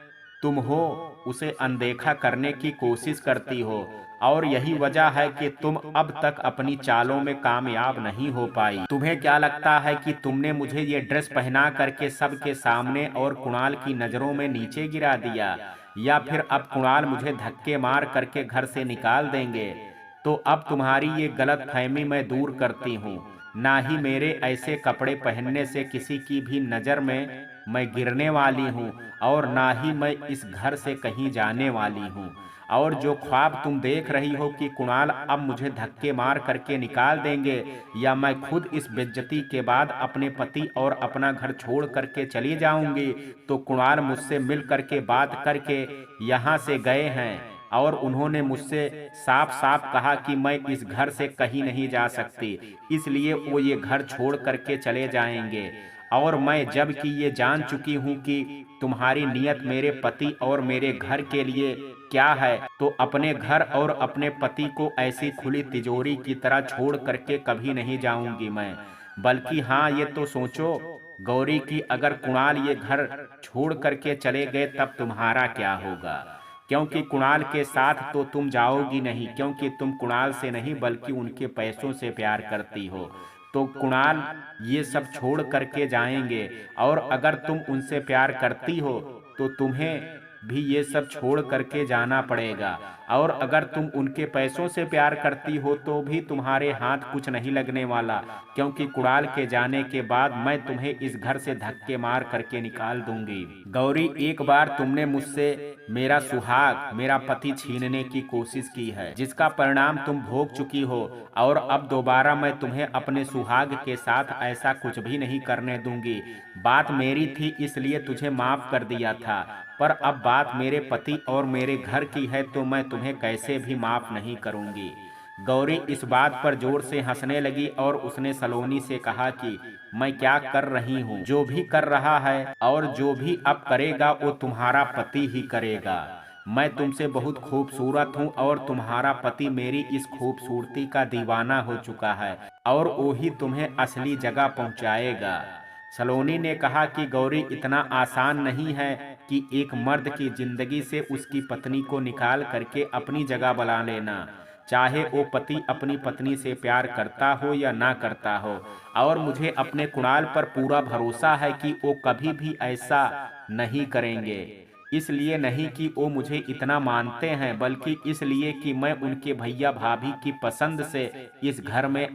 तुम हो उसे अनदेखा करने की कोशिश करती हो, और यही वजह है कि तुम अब तक अपनी चालों में कामयाब नहीं हो पाई। तुम्हें क्या लगता है कि तुमने मुझे ये ड्रेस पहना करके सबके सामने और कुणाल की नजरों में नीचे गिरा दिया, या फिर अब कुणाल मुझे धक्के मार करके घर से निकाल देंगे? तो अब तुम्हारी ये गलत फहमी मैं दूर करती हूँ। ना ही मेरे ऐसे कपड़े पहनने से किसी की भी नज़र में मैं गिरने वाली हूँ, और ना ही मैं इस घर से कहीं जाने वाली हूँ। और जो ख्वाब तुम देख रही हो कि कुणाल अब मुझे धक्के मार करके निकाल देंगे, या मैं खुद इस बेइज्जती के बाद अपने पति और अपना घर छोड़ करके चली जाऊंगी, तो कुणाल मुझसे मिल करके बात करके यहाँ से गए हैं, और उन्होंने मुझसे साफ साफ कहा कि मैं इस घर से कहीं नहीं जा सकती, इसलिए वो ये घर छोड़ करके चले जाएंगे। और मैं जब कि ये जान चुकी हूँ कि तुम्हारी नियत मेरे पति और मेरे घर के लिए क्या है, तो अपने घर और अपने पति को ऐसी खुली तिजोरी की तरह छोड़ करके कभी नहीं जाऊंगी मैं। बल्कि हाँ, ये तो सोचो गौरी, कि अगर कुणाल ये घर छोड़ करके चले गए तब तुम्हारा क्या होगा? क्योंकि कुणाल के साथ तो तुम जाओगी नहीं, क्योंकि तुम कुणाल से नहीं बल्कि उनके पैसों से प्यार करती हो। तो कुणाल ये सब छोड़ करके जाएंगे, और अगर तुम उनसे प्यार करती हो तो तुम्हें भी ये सब छोड़ करके जाना पड़ेगा। और अगर तुम उनके पैसों से प्यार करती हो तो भी तुम्हारे हाथ कुछ नहीं लगने वाला, क्योंकि कुणाल के जाने के बाद मैं तुम्हें इस घर से धक्के मार करके निकाल दूंगी। गौरी, एक बार तुमने मुझसे मेरा सुहाग, मेरा पति छीनने की कोशिश की है, जिसका परिणाम तुम भोग चुकी हो, और अब दोबारा मैं तुम्हें अपने सुहाग के साथ ऐसा कुछ भी नहीं करने दूंगी। बात मेरी थी इसलिए तुझे माफ कर दिया था, पर अब बात मेरे पति और मेरे घर की है तो मैं तुम्हें कैसे भी माफ नहीं करूंगी। गौरी इस बात पर जोर से हंसने लगी, और उसने सलोनी से कहा कि मैं क्या कर रही हूँ? जो भी कर रहा है और जो भी अब करेगा वो तुम्हारा पति ही करेगा। मैं तुमसे बहुत खूबसूरत हूँ, और तुम्हारा पति मेरी इस खूबसूरती का दीवाना हो चुका है, और वो ही तुम्हें असली जगह पहुँचाएगा। सलोनी ने कहा कि गौरी, इतना आसान नहीं है कि एक मर्द की जिंदगी से उसकी पत्नी को निकाल करके अपनी जगह बना लेना, चाहे वो पति अपनी पत्नी से प्यार करता हो या ना करता हो। और मुझे अपने कुणाल पर पूरा भरोसा है कि वो कभी भी ऐसा नहीं करेंगे। इसलिए नहीं कि वो मुझे इतना मानते हैं, बल्कि इसलिए कि मैं उनके भैया भाभी की पसंद से इस घर में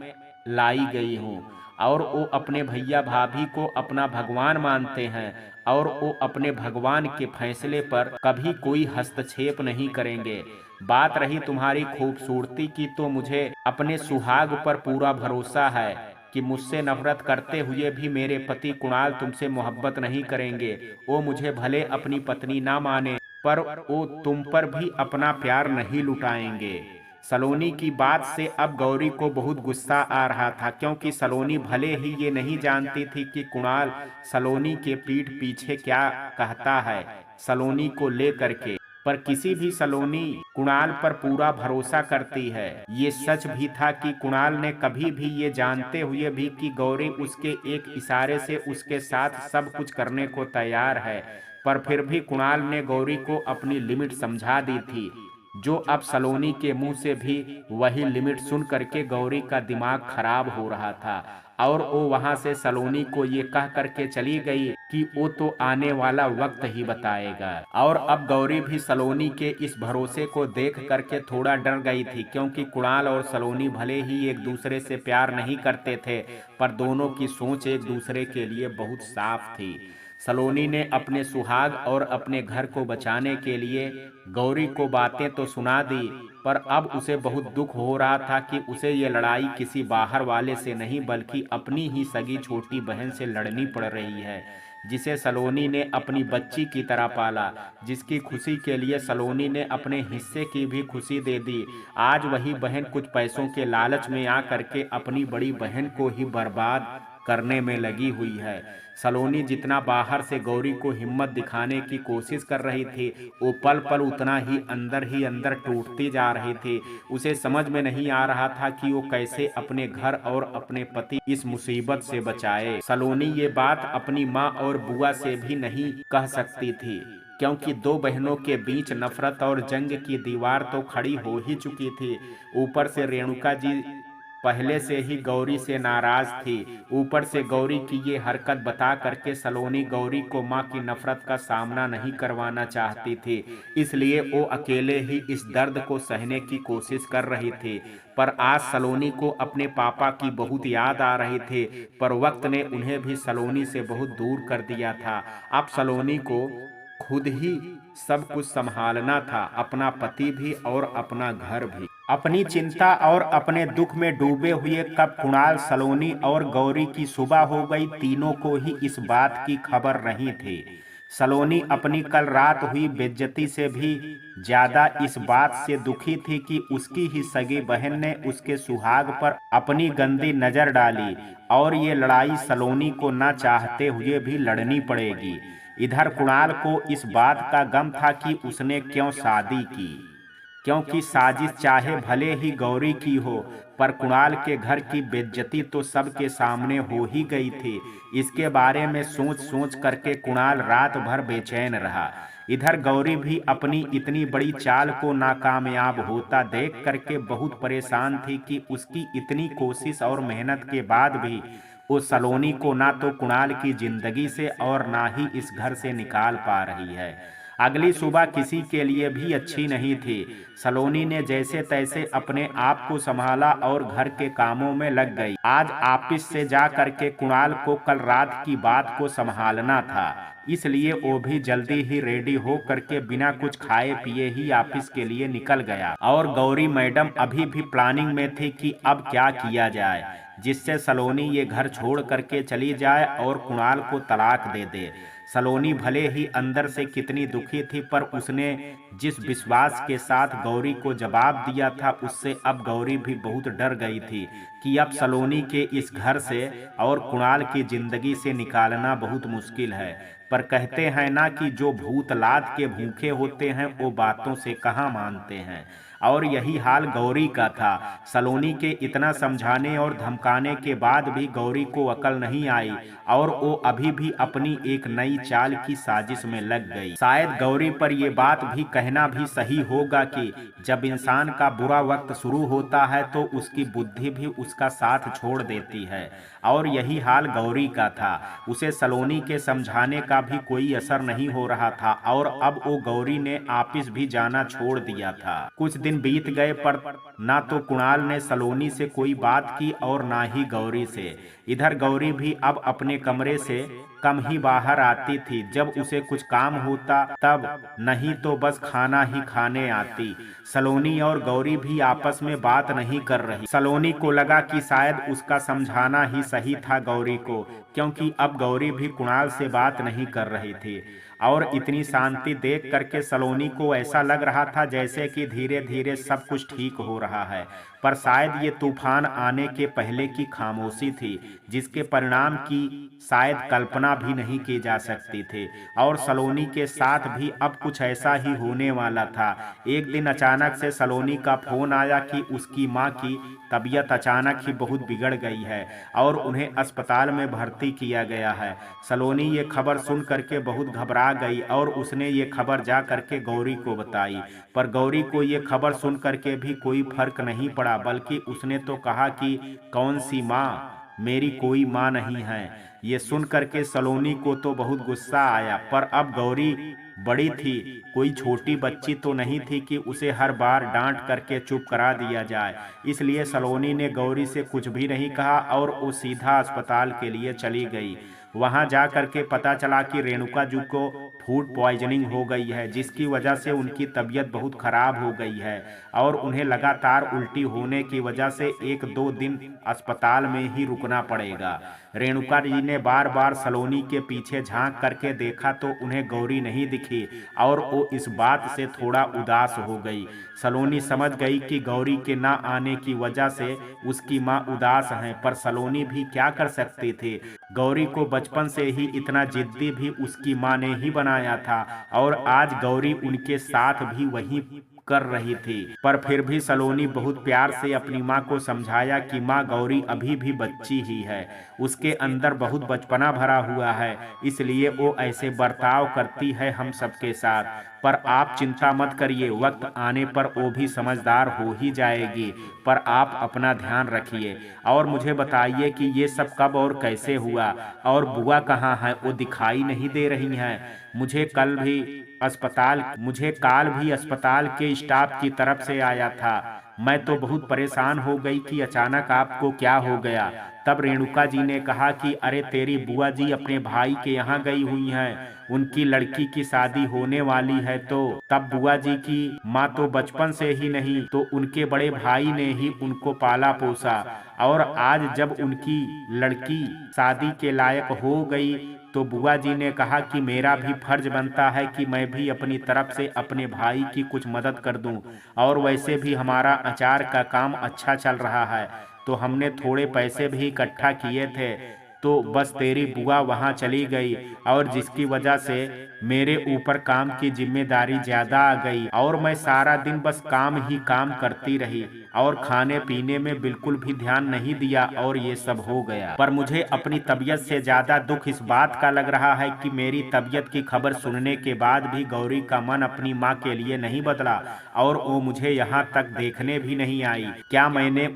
लाई गई हूँ, और वो अपने भैया भाभी को अपना भगवान मानते हैं, और वो अपने भगवान के फैसले पर कभी कोई हस्तक्षेप नहीं करेंगे। बात रही तुम्हारी खूबसूरती की, तो मुझे अपने सुहाग पर पूरा भरोसा है कि मुझसे नफरत करते हुए भी मेरे पति कुणाल तुमसे मोहब्बत नहीं करेंगे। वो मुझे भले अपनी पत्नी ना माने, पर वो तुम पर भी अपना प्यार नहीं लुटाएंगे। सलोनी की बात से अब गौरी को बहुत गुस्सा आ रहा था, क्योंकि सलोनी भले ही ये नहीं जानती थी कि कुणाल सलोनी के पीठ पीछे क्या कहता है सलोनी को लेकर के, पर किसी भी सलोनी कुणाल पर पूरा भरोसा करती है। ये सच भी था कि कुणाल ने कभी भी ये जानते हुए भी कि गौरी उसके एक इशारे से उसके साथ सब कुछ करने को तैयार है, पर फिर भी कुणाल ने गौरी को अपनी लिमिट समझा दी थी, जो अब सलोनी के मुंह से भी वही लिमिट सुन करके गौरी का दिमाग खराब हो रहा था। और वो वहां से सलोनी को ये कह करके चली गई कि वो तो आने वाला वक्त ही बताएगा। और अब गौरी भी सलोनी के इस भरोसे को देख करके थोड़ा डर गई थी, क्योंकि कुणाल और सलोनी भले ही एक दूसरे से प्यार नहीं करते थे, पर दोनों की सोच एक दूसरे के लिए बहुत साफ थी। सलोनी ने अपने सुहाग और अपने घर को बचाने के लिए गौरी को बातें तो सुना दी, पर अब उसे बहुत दुख हो रहा था कि उसे ये लड़ाई किसी बाहर वाले से नहीं बल्कि अपनी ही सगी छोटी बहन से लड़नी पड़ रही है, जिसे सलोनी ने अपनी बच्ची की तरह पाला, जिसकी खुशी के लिए सलोनी ने अपने हिस्से की भी खुशी दे दी। आज वही बहन कुछ पैसों के लालच में आ करके अपनी बड़ी बहन को ही बर्बाद करने में लगी हुई है। सलोनी जितना बाहर से गौरी को हिम्मत दिखाने की कोशिश कर रही थी, वो पल पल उतना ही अंदर टूटती जा रही थी। उसे समझ में नहीं आ रहा था कि वो कैसे अपने घर और अपने पति इस मुसीबत से बचाए। सलोनी ये बात अपनी माँ और बुआ से भी नहीं कह सकती थी, क्योंकि दो बहनों के बीच नफरत और जंग की दीवार तो खड़ी हो ही चुकी थी। ऊपर से रेणुका जी पहले से ही गौरी से नाराज थी। ऊपर से गौरी की ये हरकत बता करके सलोनी गौरी को माँ की नफरत का सामना नहीं करवाना चाहती थी, इसलिए वो अकेले ही इस दर्द को सहने की कोशिश कर रही थी। पर आज सलोनी को अपने पापा की बहुत याद आ रही थी, पर वक्त ने उन्हें भी सलोनी से बहुत दूर कर दिया था। अब सलोनी को खुद ही सब कुछ संभालना था, अपना पति भी और अपना घर भी। अपनी चिंता और अपने दुख में डूबे हुए कब कुणाल, सलोनी और गौरी की सुबह हो गई, तीनों को ही इस बात की खबर नहीं थी। सलोनी अपनी कल रात हुई बेइज्जती से भी ज्यादा इस बात से दुखी थी कि उसकी ही सगी बहन ने उसके सुहाग पर अपनी गंदी नजर डाली, और ये लड़ाई सलोनी को ना चाहते हुए भी लड़नी पड़ेगी। इधर कुणाल को इस बात का गम था कि उसने क्यों शादी की, क्योंकि साजिश चाहे भले ही गौरी की हो, पर कुणाल के घर की बेइज्जती तो सबके सामने हो ही गई थी। इसके बारे में सोच सोच करके कुणाल रात भर बेचैन रहा। इधर गौरी भी अपनी इतनी बड़ी चाल को नाकामयाब होता देख करके बहुत परेशान थी कि उसकी इतनी कोशिश और मेहनत के बाद भी वो सलोनी को ना तो कुणाल की जिंदगी से और ना ही इस घर से निकाल पा रही है। अगली सुबह किसी के लिए भी अच्छी नहीं थी। सलोनी ने जैसे तैसे अपने आप को संभाला और घर के कामों में लग गई। आज ऑफिस से जा करके कुणाल को कल रात की बात को संभालना था, इसलिए वो भी जल्दी ही रेडी हो करके बिना कुछ खाए पिए ही ऑफिस के लिए निकल गया। और गौरी मैडम अभी भी प्लानिंग में थी कि अब क्या किया जाए जिससे सलोनी ये घर छोड़ करके चली जाए और कुणाल को तलाक दे दे। सलोनी भले ही अंदर से कितनी दुखी थी, पर उसने जिस विश्वास के साथ गौरी को जवाब दिया था, उससे अब गौरी भी बहुत डर गई थी कि अब सलोनी के इस घर से और कुणाल की जिंदगी से निकालना बहुत मुश्किल है। पर कहते हैं ना कि जो भूत लाद के भूखे होते हैं वो बातों से कहाँ मानते हैं, और यही हाल गौरी का था। सलोनी के इतना समझाने और धमकाने के बाद भी गौरी को अकल नहीं आई और वो अभी भी अपनी एक नई चाल की साजिश में लग गई। शायद गौरी पर यह बात भी कहना भी सही होगा कि जब इंसान का बुरा वक्त शुरू होता है तो उसकी बुद्धि भी उसका साथ छोड़ देती है, और यही हाल गौरी का था। उसे सलोनी के समझाने का भी कोई असर नहीं हो रहा था और अब वो गौरी ने ऑफिस भी जाना छोड़ दिया था। कुछ दिन बीत गए, पर ना तो कुणाल ने सलोनी से कोई बात की और ना ही गौरी से। इधर गौरी भी अब अपने कमरे से कम ही बाहर आती थी। जब उसे कुछ काम होता तब, नहीं तो बस खाना ही खाने आती। सलोनी और गौरी भी आपस में बात नहीं कर रही। सलोनी को लगा कि शायद उसका समझाना ही सही था गौरी को, क्योंकि अब गौरी भी कुणाल से बात नहीं कर रही थी। और इतनी शांति देख करके सलोनी को ऐसा लग रहा था जैसे कि धीरे धीरे सब कुछ ठीक हो रहा है, पर शायद ये तूफान आने के पहले की खामोशी थी, जिसके परिणाम की शायद कल्पना भी नहीं की जा सकती थी। और सलोनी के साथ भी अब कुछ ऐसा ही होने वाला था। एक दिन अचानक से सलोनी का फोन आया कि उसकी माँ की तबीयत अचानक ही बहुत बिगड़ गई है और उन्हें अस्पताल में भर्ती किया गया है। सलोनी ये खबर सुन करके बहुत घबरा गई और उसने ये खबर जा करके गौरी को बताई, पर गौरी को ये खबर सुन करके भी कोई फर्क नहीं पड़ा, बल्कि उसने तो कहा कि कौन सी माँ, मेरी कोई माँ नहीं है। ये सुन करके सलोनी को तो बहुत गुस्सा आया, पर अब गौरी बड़ी थी, कोई छोटी बच्ची तो नहीं थी कि उसे हर बार डांट करके चुप करा दिया जाए। इसलिए सलोनी ने गौरी से कुछ भी नहीं कहा और वो सीधा अस्पताल के लिए चली गई। वहां जा करके पता चला कि रेणुका जी को फूड पॉइजनिंग हो गई है, जिसकी वजह से उनकी तबीयत बहुत खराब हो गई है और उन्हें लगातार उल्टी होने की वजह से 1-2 दिन अस्पताल में ही रुकना पड़ेगा। रेणुका जी ने बार बार सलोनी के पीछे झांक करके देखा तो उन्हें गौरी नहीं दिखी और वो इस बात से थोड़ा उदास हो गई। सलोनी समझ गई कि गौरी के ना आने की वजह से उसकी माँ उदास हैं, पर सलोनी भी क्या कर सकती थी। गौरी को बचपन से ही इतना जिद्दी भी उसकी माँ ने ही बनाया था और आज गौरी उनके साथ भी वही कर रही थी। पर फिर भी सलोनी बहुत प्यार से अपनी माँ को समझाया कि माँ, गौरी अभी भी बच्ची ही है, उसके अंदर बहुत बचपना भरा हुआ है, इसलिए वो ऐसे बर्ताव करती है हम सबके साथ। पर आप चिंता मत करिए, वक्त आने पर वो भी समझदार हो ही जाएगी। पर आप अपना ध्यान रखिए और मुझे बताइए कि ये सब कब और कैसे हुआ, और बुआ कहाँ है? वो दिखाई नहीं दे रही हैं। मुझे काल भी अस्पताल के स्टाफ की तरफ से आया था। मैं तो बहुत परेशान हो गई कि अचानक आपको क्या हो गया। तब रेणुका जी ने कहा कि अरे तेरी बुआ जी अपने भाई के यहाँ गई हुई हैं, उनकी लड़की की शादी होने वाली है। तो तब बुआ जी की माँ तो बचपन से ही नहीं तो उनके बड़े भाई ने ही उनको पाला पोसा, और आज जब उनकी लड़की शादी के लायक हो गई तो बुआ जी ने कहा कि मेरा भी फर्ज बनता है कि मैं भी अपनी तरफ से अपने भाई की कुछ मदद कर दूं। और वैसे भी हमारा अचार का काम अच्छा चल रहा है, तो हमने थोड़े पैसे भी इकट्ठा किए थे। तो बस तेरी बुआ वहां चली गई, और जिसकी वजह से मेरे ऊपर काम की जिम्मेदारी ज्यादा आ गई, और मैं सारा दिन बस काम ही काम करती रही और खाने पीने में बिल्कुल भी ध्यान नहीं दिया, और ये सब हो गया। पर मुझे अपनी तबीयत से ज्यादा दुख इस बात का लग रहा है कि मेरी तबीयत की खबर सुनने के बाद भी गौरी का मन अपनी माँ के लिए नहीं बदला, और वो मुझे यहाँ तक देखने भी नहीं आई। क्या मैंने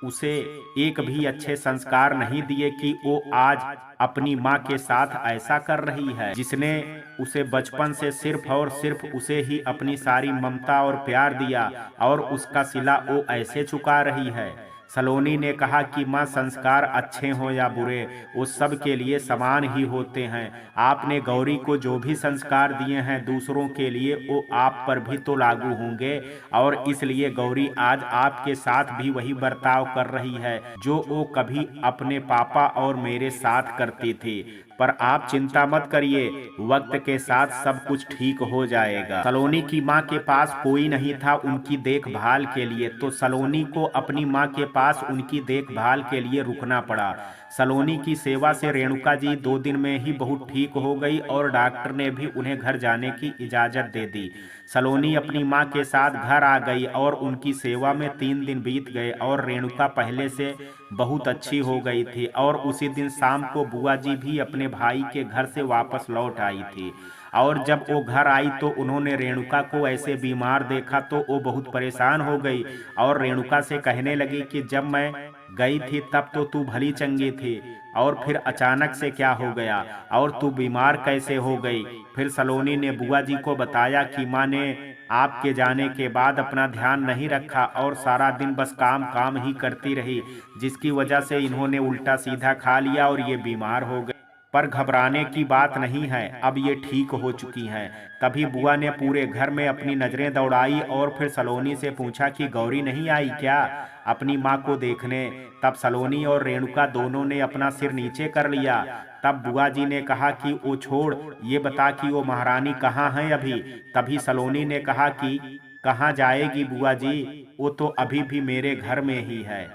उसे एक भी अच्छे संस्कार नहीं दिए कि वो आज अपनी माँ के साथ ऐसा कर रही है, जिसने उसे बचपन से सिर्फ और सिर्फ उसे ही अपनी सारी ममता और प्यार दिया, और उसका सिला वो ऐसे चुका रही है। सलोनी ने कहा कि माँ, संस्कार अच्छे हों या बुरे, वो सब के लिए समान ही होते हैं। आपने गौरी को जो भी संस्कार दिए हैं दूसरों के लिए, वो आप पर भी तो लागू होंगे, और इसलिए गौरी आज आपके साथ भी वही बर्ताव कर रही है जो वो कभी अपने पापा और मेरे साथ करती थी। पर आप चिंता मत करिए, वक्त के साथ सब कुछ ठीक हो जाएगा। सलोनी की माँ के पास कोई नहीं था उनकी देखभाल के लिए, तो सलोनी को अपनी माँ के पास उनकी देखभाल के लिए रुकना पड़ा। सलोनी की सेवा से रेणुका जी 2 दिन में ही बहुत ठीक हो गई, और डॉक्टर ने भी उन्हें घर जाने की इजाजत दे दी। सलोनी अपनी माँ के साथ घर आ गई, और उनकी सेवा में 3 दिन बीत गए, और रेणुका पहले से बहुत अच्छी हो गई थी। और उसी दिन शाम को बुआ जी भी अपने भाई के घर से वापस लौट आई थी, और जब वो घर आई तो उन्होंने रेणुका को ऐसे बीमार देखा तो वो बहुत परेशान हो गई, और रेणुका से कहने लगी कि जब मैं गई थी तब तो तू भली चंगी थी, और फिर अचानक से क्या हो गया, और तू बीमार कैसे हो गई। फिर सलोनी ने बुआ जी को बताया कि माँ ने आपके जाने के बाद अपना ध्यान नहीं रखा, और सारा दिन बस काम काम ही करती रही, जिसकी वजह से इन्होंने उल्टा सीधा खा लिया और ये बीमार हो गए। पर घबराने की बात नहीं है, अब ये ठीक हो चुकी हैं। तभी बुआ ने पूरे घर में अपनी नजरें दौड़ाई, और फिर सलोनी से पूछा कि गौरी नहीं आई क्या अपनी माँ को देखने। तब सलोनी और रेणुका दोनों ने अपना सिर नीचे कर लिया। तब बुआ जी ने कहा कि वो छोड़, ये बता कि वो महारानी कहाँ है अभी। तभी सलोनी ने कहा कि कहाँ जाएगी बुआ जी, वो तो अभी भी मेरे घर में ही है।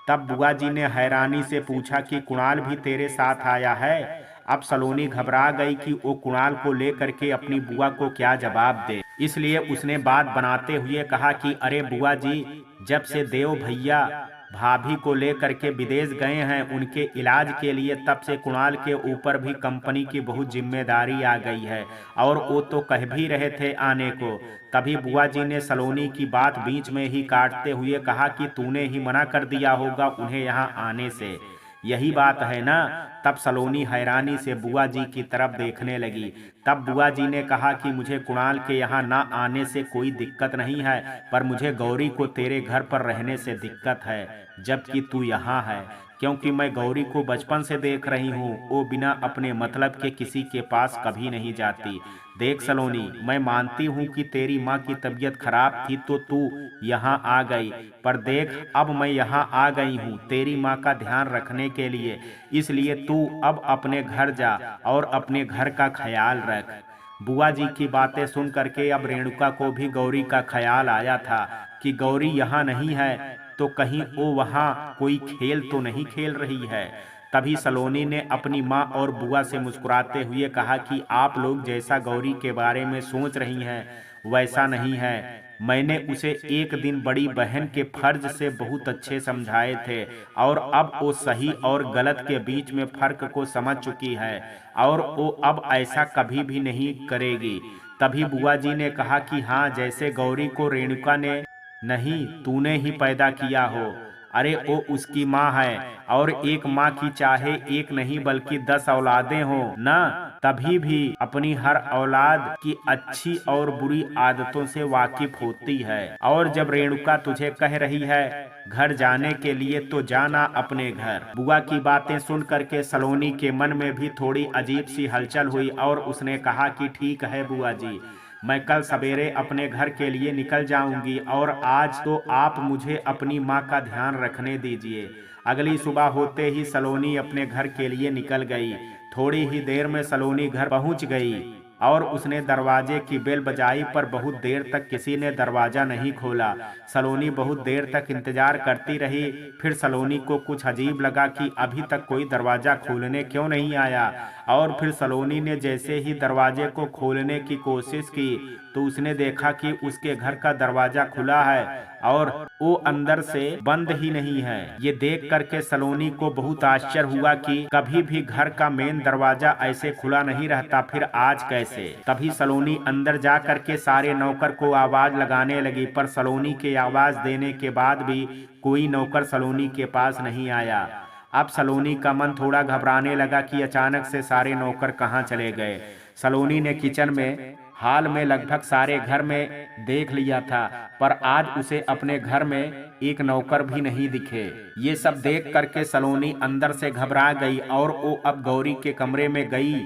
तब बुआ जी ने हैरानी से पूछा कि कुणाल भी तेरे साथ आया है। अब सलोनी घबरा गई कि वो कुणाल को लेकर के अपनी बुआ को क्या जवाब दे, इसलिए उसने बात बनाते हुए कहा कि अरे बुआ जी, जब से देव भैया भाभी को लेकर के विदेश गए हैं उनके इलाज के लिए, तब से कुणाल के ऊपर भी कंपनी की बहुत जिम्मेदारी आ गई है, और वो तो कह भी रहे थे आने को। तभी बुआ जी ने सलोनी की बात बीच में ही काटते हुए कहा कि तूने ही मना कर दिया होगा उन्हें यहाँ आने से, यही बात है ना। तब सलोनी हैरानी से बुआ जी की तरफ देखने लगी। तब बुआ जी ने कहा कि मुझे कुणाल के यहाँ ना आने से कोई दिक्कत नहीं है, पर मुझे गौरी को तेरे घर पर रहने से दिक्कत है जबकि तू यहाँ है, क्योंकि मैं गौरी को बचपन से देख रही हूँ, वो बिना अपने मतलब के किसी के पास कभी नहीं जाती। देख सलोनी, मैं मानती हूँ कि तेरी माँ की तबीयत खराब थी तो तू यहाँ आ गई, पर देख अब मैं यहाँ आ गई हूँ तेरी माँ का ध्यान रखने के लिए, इसलिए तू अब अपने घर जा और अपने घर का ख्याल रख। बुआ जी की बातें सुन करके अब रेणुका को भी गौरी का ख्याल आया था कि गौरी यहाँ नहीं है तो कहीं वो वहाँ कोई खेल तो नहीं खेल रही है। तभी सलोनी ने अपनी माँ और बुआ से मुस्कुराते हुए कहा कि आप लोग जैसा गौरी के बारे में सोच रही हैं वैसा नहीं है। मैंने उसे एक दिन बड़ी बहन के फर्ज से बहुत अच्छे समझाए थे और अब वो सही और गलत के बीच में फर्क को समझ चुकी है और वो अब ऐसा कभी भी नहीं करेगी। तभी बुआ जी ने कहा कि हाँ, जैसे गौरी को रेणुका ने नहीं, तूने ही पैदा किया हो। अरे वो उसकी माँ है और एक माँ की चाहे एक नहीं बल्कि 10 औलादें हो ना, तभी भी अपनी हर औलाद की अच्छी और बुरी आदतों से वाकिफ होती है। और जब रेणुका तुझे कह रही है घर जाने के लिए तो जाना अपने घर। बुआ की बातें सुन करके सलोनी के मन में भी थोड़ी अजीब सी हलचल हुई और उसने कहा कि ठीक है बुआ जी, मैं कल सवेरे अपने घर के लिए निकल जाऊंगी और आज तो आप मुझे अपनी माँ का ध्यान रखने दीजिए। अगली सुबह होते ही सलोनी अपने घर के लिए निकल गई। थोड़ी ही देर में सलोनी घर पहुंच गई और उसने दरवाजे की बेल बजाई, पर बहुत देर तक किसी ने दरवाजा नहीं खोला। सलोनी बहुत देर तक इंतजार करती रही। फिर सलोनी को कुछ अजीब लगा कि अभी तक कोई दरवाजा खोलने क्यों नहीं आया, और फिर सलोनी ने जैसे ही दरवाजे को खोलने की कोशिश की तो उसने देखा कि उसके घर का दरवाजा खुला है और वो अंदर से बंद ही नहीं है। ये देख करके सलोनी को बहुत आश्चर्य हुआ कि कभी भी घर का मेन दरवाजा ऐसे खुला नहीं रहता, फिर आज कैसे। तभी सलोनी अंदर जा करके सारे नौकर को आवाज लगाने लगी, पर सलोनी के आवाज देने के बाद भी कोई नौकर सलोनी के पास नहीं आया। अब सलोनी का मन थोड़ा घबराने लगा कि अचानक से सारे नौकर कहाँ चले गए। सलोनी ने किचन में, हाल में, लगभग सारे घर में देख लिया था, पर आज उसे अपने घर में एक नौकर भी नहीं दिखे। ये सब देख करके सलोनी अंदर से घबरा गई और वो अब गौरी के कमरे में गई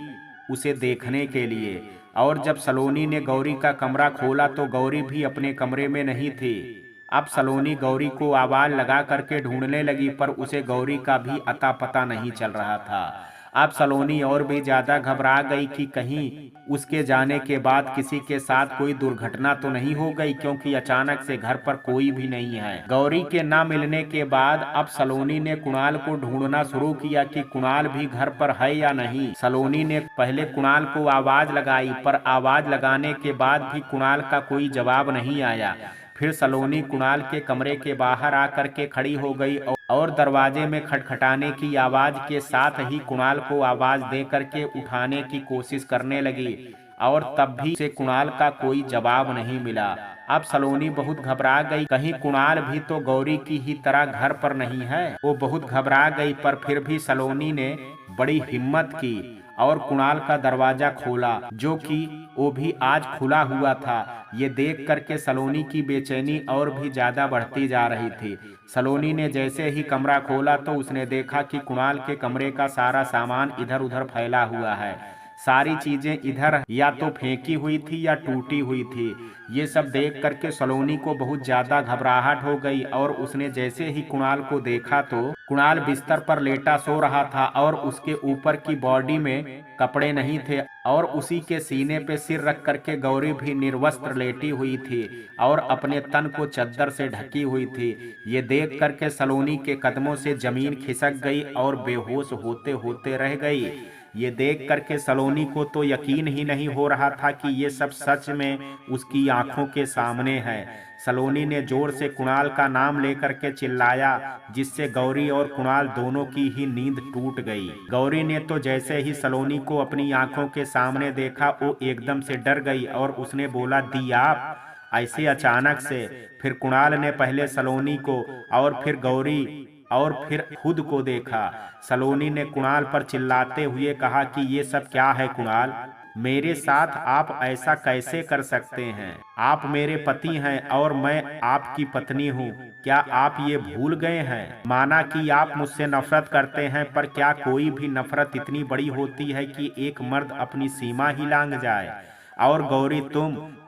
उसे देखने के लिए। और जब सलोनी ने गौरी का कमरा खोला तो गौरी भी अपने कमरे में नहीं थी। अब सलोनी गौरी को आवाज लगा करके ढूंढने लगी, पर उसे गौरी का भी अता पता नहीं चल रहा था। अब सलोनी और भी ज्यादा घबरा गई कि कहीं उसके जाने के बाद किसी के साथ कोई दुर्घटना तो नहीं हो गई, क्योंकि अचानक से घर पर कोई भी नहीं है। गौरी के ना मिलने के बाद अब सलोनी ने कुणाल को ढूंढना शुरू किया कि कुणाल भी घर पर है या नहीं। सलोनी ने पहले कुणाल को आवाज लगाई, पर आवाज लगाने के बाद भी कुणाल का कोई जवाब नहीं आया। फिर सलोनी कुणाल के कमरे के बाहर आकर के खड़ी हो गई और दरवाजे में खटखटाने की आवाज के साथ ही कुणाल को आवाज दे करके उठाने की कोशिश करने लगी, और तब भी से कुणाल का कोई जवाब नहीं मिला। अब सलोनी बहुत घबरा गई, कहीं कुणाल भी तो गौरी की ही तरह घर पर नहीं है। वो बहुत घबरा गई, पर फिर भी सलोनी ने बड़ी हिम्मत की और कुणाल का दरवाजा खोला, जो कि वो भी आज खुला हुआ था। ये देख करके सलोनी की बेचैनी और भी ज्यादा बढ़ती जा रही थी। सलोनी ने जैसे ही कमरा खोला तो उसने देखा कि कुणाल के कमरे का सारा सामान इधर उधर फैला हुआ है। सारी चीजें इधर या तो फेंकी हुई थी या टूटी हुई थी। ये सब देख करके सलोनी को बहुत ज्यादा घबराहट हो गई और उसने जैसे ही कुणाल को देखा तो कुणाल बिस्तर पर लेटा सो रहा था और उसके ऊपर की बॉडी में कपड़े नहीं थे और उसी के सीने पे सिर रख करके गौरी भी निर्वस्त्र लेटी हुई थी और अपने तन को चद्दर से ढकी हुई थी। ये देख करके सलोनी के कदमों से जमीन खिसक गई और बेहोश होते होते रह गई। ये देख करके सलोनी को तो यकीन ही नहीं हो रहा था कि ये सब सच में उसकी आंखों के सामने है। सलोनी ने जोर से कुणाल का नाम लेकर के चिल्लाया, जिससे गौरी और कुणाल दोनों की ही नींद टूट गई। गौरी ने तो जैसे ही सलोनी को अपनी आंखों के सामने देखा वो एकदम से डर गई और उसने बोला, दी आप ऐसे अचानक से। फिर कुणाल ने पहले सलोनी को और फिर गौरी और फिर खुद को देखा। सलोनी ने कुणाल पर चिल्लाते हुए कहा कि ये सब क्या है कुणाल, मेरे साथ आप ऐसा कैसे कर सकते हैं? आप मेरे पति हैं और मैं आपकी पत्नी हूँ। क्या आप ये भूल गए हैं? माना कि आप मुझसे नफरत करते हैं, पर क्या कोई भी नफरत इतनी बड़ी होती है कि एक मर्द अपनी सीमा ही लांघ जाए? और गौरी,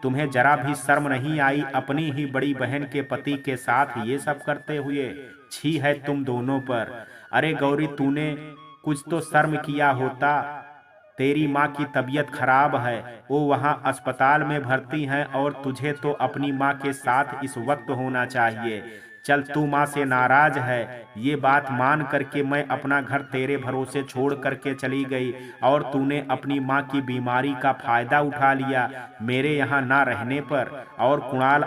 तुम्हें जरा भी शर्म नहीं आई अपनी ही बड़ी बहन के पति के साथ ये सब करते हुए? छी है तुम दोनों पर। अरे गौरी, तूने कुछ तो शर्म किया होता। तेरी माँ की तबीयत खराब है, वो वहाँ अस्पताल में भर्ती हैं और तुझे तो अपनी माँ के साथ इस वक्त होना चाहिए। चल तू माँ से नाराज है, ये बात मान करके मैं अपना घर तेरे भरोसे छोड़ करके चली गई और तूने अपनी माँ की बीमारी का फायदा उठा लिया मेरे यहाँ ना रहने पर। और कुणाल,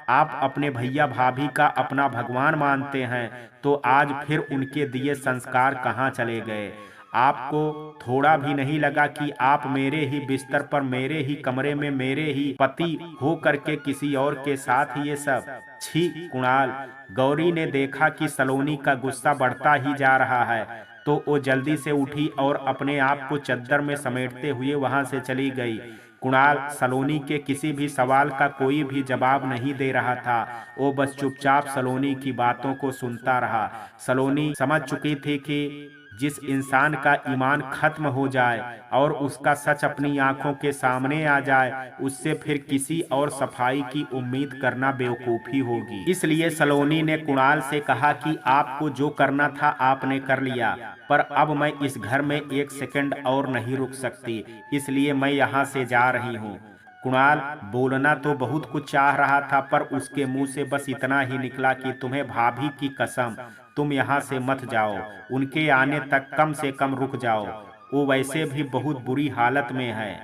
आप अपने भैया भाभी का अपना भगवान मानते हैं, तो आज फिर उनके दिए संस्कार कहाँ चले गए? आपको थोड़ा भी नहीं लगा कि आप मेरे ही बिस्तर पर, मेरे ही कमरे में, मेरे ही पति हो करके किसी और के साथ ये सब? छी कुणाल। गौरी ने देखा कि सलोनी का गुस्सा बढ़ता ही जा रहा है, तो वो जल्दी से उठी और अपने आप को चद्दर में समेटते हुए वहां से चली गई। कुणाल सलोनी के किसी भी सवाल का कोई भी जवाब नहीं दे रहा था। वो बस चुपचाप सलोनी की बातों को सुनता रहा। सलोनी समझ चुकी थी कि जिस इंसान का ईमान खत्म हो जाए और उसका सच अपनी आंखों के सामने आ जाए, उससे फिर किसी और सफाई की उम्मीद करना बेवकूफ़ी होगी। इसलिए सलोनी ने कुणाल से कहा कि आपको जो करना था आपने कर लिया, पर अब मैं इस घर में एक सेकंड और नहीं रुक सकती, इसलिए मैं यहाँ से जा रही हूँ। कुणाल बोलना तो बहुत कुछ चाह रहा था, पर उसके मुंह से बस इतना ही निकला कि तुम्हें भाभी की कसम, तुम यहाँ से मत जाओ, उनके आने तक कम से कम रुक जाओ। वो वैसे भी बहुत बुरी हालत में है,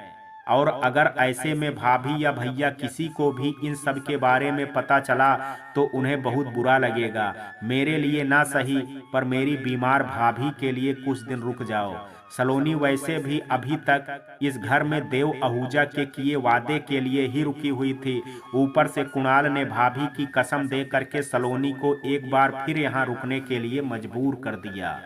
और अगर ऐसे में भाभी या भैया किसी को भी इन सब के बारे में पता चला तो उन्हें बहुत बुरा लगेगा। मेरे लिए ना सही, पर मेरी बीमार भाभी के लिए कुछ दिन रुक जाओ। सलोनी वैसे भी अभी तक इस घर में देव आहूजा के किए वादे के लिए ही रुकी हुई थी। ऊपर से कुणाल ने भाभी की कसम दे करके सलोनी को एक बार फिर यहाँ रुकने के लिए मजबूर कर दिया।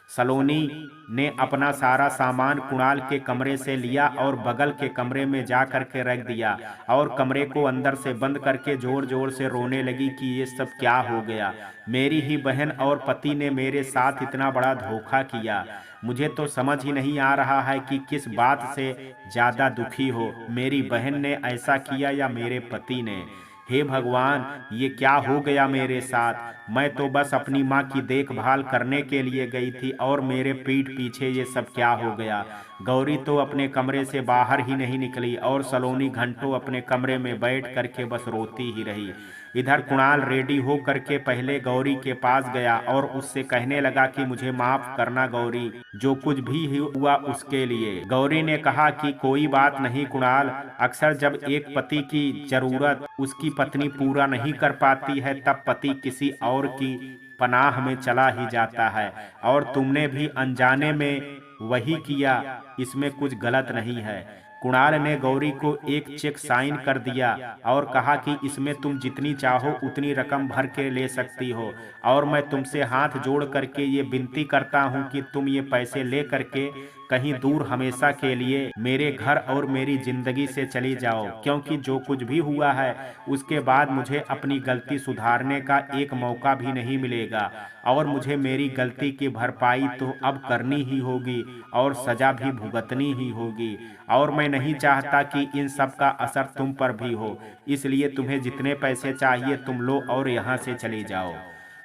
सलोनी ने अपना सारा सामान कुणाल के कमरे से लिया और बगल के कमरे में जा करके रख दिया और कमरे को अंदर से बंद करके जोर जोर से रोने लगी कि ये सब क्या हो गया। मेरी ही बहन और पति ने मेरे साथ इतना बड़ा धोखा किया। मुझे तो समझ ही नहीं आ रहा है कि किस बात से ज्यादा दुखी हो, मेरी बहन ने ऐसा किया या मेरे पति ने। हे भगवान, ये क्या हो गया मेरे साथ? मैं तो बस अपनी माँ की देखभाल करने के लिए गई थी और मेरे पीठ पीछे ये सब क्या हो गया? गौरी तो अपने कमरे से बाहर ही नहीं निकली और सलोनी घंटों अपने कमरे में बैठ करके बस रोती ही रही। इधर कुणाल रेडी हो करके पहले गौरी के पास गया और उससे कहने लगा कि मुझे माफ करना गौरी, जो कुछ भी हुआ उसके लिए। गौरी ने कहा कि कोई बात नहीं कुणाल, अक्सर जब एक पति की जरूरत उसकी पत्नी पूरा नहीं कर पाती है तब पति किसी और की पनाह में चला ही जाता है, और तुमने भी अनजाने में वही किया, इसमें कुछ गलत नहीं है। कुणाल ने गौरी को एक चेक साइन कर दिया और कहा कि इसमें तुम जितनी चाहो उतनी रकम भर के ले सकती हो, और मैं तुमसे हाथ जोड़ करके ये विनती करता हूँ कि तुम ये पैसे ले करके कहीं दूर हमेशा के लिए मेरे घर और मेरी जिंदगी से चली जाओ, क्योंकि जो कुछ भी हुआ है उसके बाद मुझे अपनी गलती सुधारने का एक मौका भी नहीं मिलेगा, और मुझे मेरी गलती की भरपाई तो अब करनी ही होगी और सजा भी भुगतनी ही होगी, और मैं नहीं चाहता कि इन सब का असर तुम पर भी हो, इसलिए तुम्हें जितने पैसे चाहिए तुम लो और यहाँ से चली जाओ।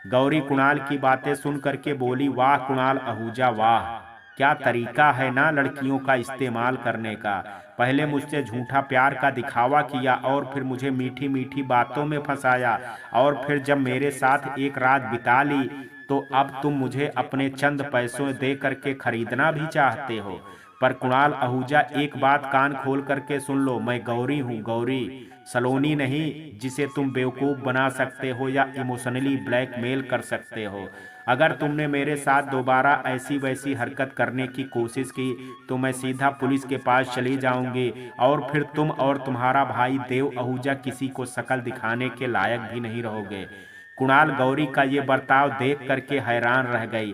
गौरी कुणाल की बातें सुन करके बोली, वाह कुणाल आहूजा वाह, क्या तरीका है ना लड़कियों का इस्तेमाल करने का। पहले मुझसे झूठा प्यार का दिखावा किया और फिर मुझे मीठी मीठी बातों में फंसाया, और फिर जब मेरे साथ एक रात बिता ली तो अब तुम मुझे अपने चंद पैसों दे करके खरीदना भी चाहते हो। पर कुणाल आहूजा, एक बात कान खोल करके सुन लो, मैं गौरी हूँ, गौरी, सलोनी नहीं जिसे तुम बेवकूफ़ बना सकते हो या इमोशनली ब्लैकमेल कर सकते हो। अगर तुमने मेरे साथ दोबारा ऐसी वैसी हरकत करने की कोशिश की तो मैं सीधा पुलिस के पास चली जाऊंगी, और फिर तुम और तुम्हारा भाई देव आहूजा किसी को शकल दिखाने के लायक भी नहीं रहोगे। कुणाल गौरी का ये बर्ताव देख करके हैरान रह गई,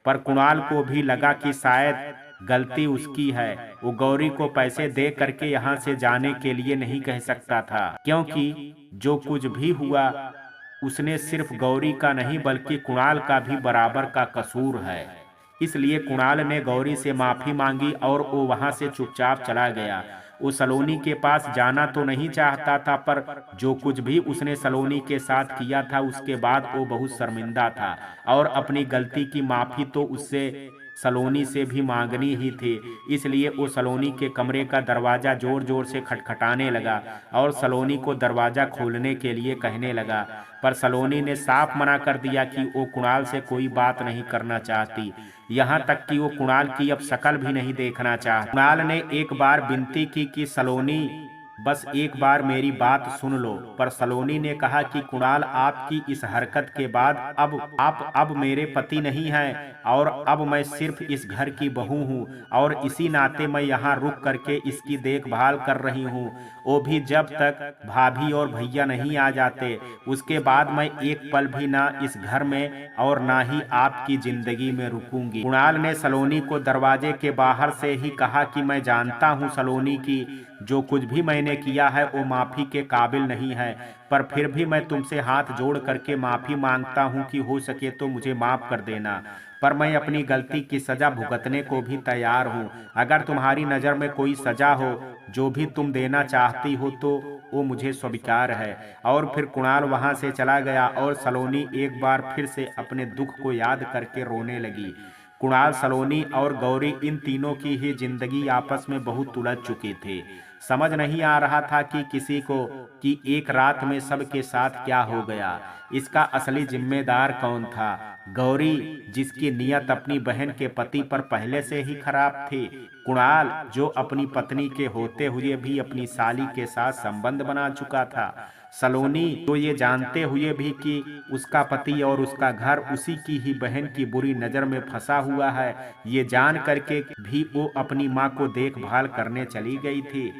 पर कुणाल को भी लगा कि शायद गलती उसकी है। वो गौरी को पैसे दे करके यहाँ से जाने के लिए नहीं कह सकता था, क्योंकि जो कुछ भी हुआ उसने सिर्फ गौरी का नहीं बल्कि कुणाल का भी बराबर का कसूर है। इसलिए कुणाल ने गौरी से माफी मांगी और वो वहां से चुपचाप चला गया। वो सलोनी के पास जाना तो नहीं चाहता था, पर जो कुछ भी उसने सलोनी के साथ किया था उसके बाद वो बहुत शर्मिंदा था और अपनी गलती की माफी तो उससे सलोनी से भी मांगनी ही थी। इसलिए वो सलोनी के कमरे का दरवाज़ा जोर जोर से खटखटाने लगा और सलोनी को दरवाज़ा खोलने के लिए कहने लगा, पर सलोनी ने साफ मना कर दिया कि वो कुणाल से कोई बात नहीं करना चाहती, यहाँ तक कि वो कुणाल की अब शक्ल भी नहीं देखना चाहती। कुणाल ने एक बार विनती की कि सलोनी बस एक बार मेरी बात सुन लो, पर सलोनी ने कहा कि कुणाल, आपकी इस हरकत के बाद आप अब मेरे पति नहीं हैं और अब मैं सिर्फ इस घर की बहू हूँ और इसी नाते मैं यहाँ रुक करके इसकी देखभाल कर रही हूँ, वो भी जब तक भाभी और भैया नहीं आ जाते। उसके बाद मैं एक पल भी ना इस घर में और ना ही आपकी जिंदगी में रुकूंगी। कुणाल ने सलोनी को दरवाजे के बाहर से ही कहा कि मैं जानता हूँ सलोनी की जो कुछ भी मैंने किया है वो माफ़ी के काबिल नहीं है, पर फिर भी मैं तुमसे हाथ जोड़ करके माफ़ी मांगता हूँ कि हो सके तो मुझे माफ़ कर देना, पर मैं अपनी गलती की सज़ा भुगतने को भी तैयार हूँ। अगर तुम्हारी नज़र में कोई सज़ा हो जो भी तुम देना चाहती हो तो वो मुझे स्वीकार है। और फिर कुणाल वहाँ से चला गया और सलोनी एक बार फिर से अपने दुख को याद करके रोने लगी। कुणाल, सलोनी और गौरी, इन तीनों की ही जिंदगी आपस में बहुत उलझ चुकी थी। समझ नहीं आ रहा था कि किसी को कि एक रात में सबके साथ क्या हो गया। इसका असली जिम्मेदार कौन था? गौरी, जिसकी नीयत अपनी बहन के पति पर पहले से ही खराब थी? कुणाल, जो अपनी पत्नी के होते हुए भी अपनी साली के साथ संबंध बना चुका था? सलोनी, जो ये जानते हुए भी कि उसका पति और उसका घर उसी की ही बहन की बुरी नज़र में फंसा हुआ है, ये जान करके भी वो अपनी माँ को देखभाल करने चली गई थी।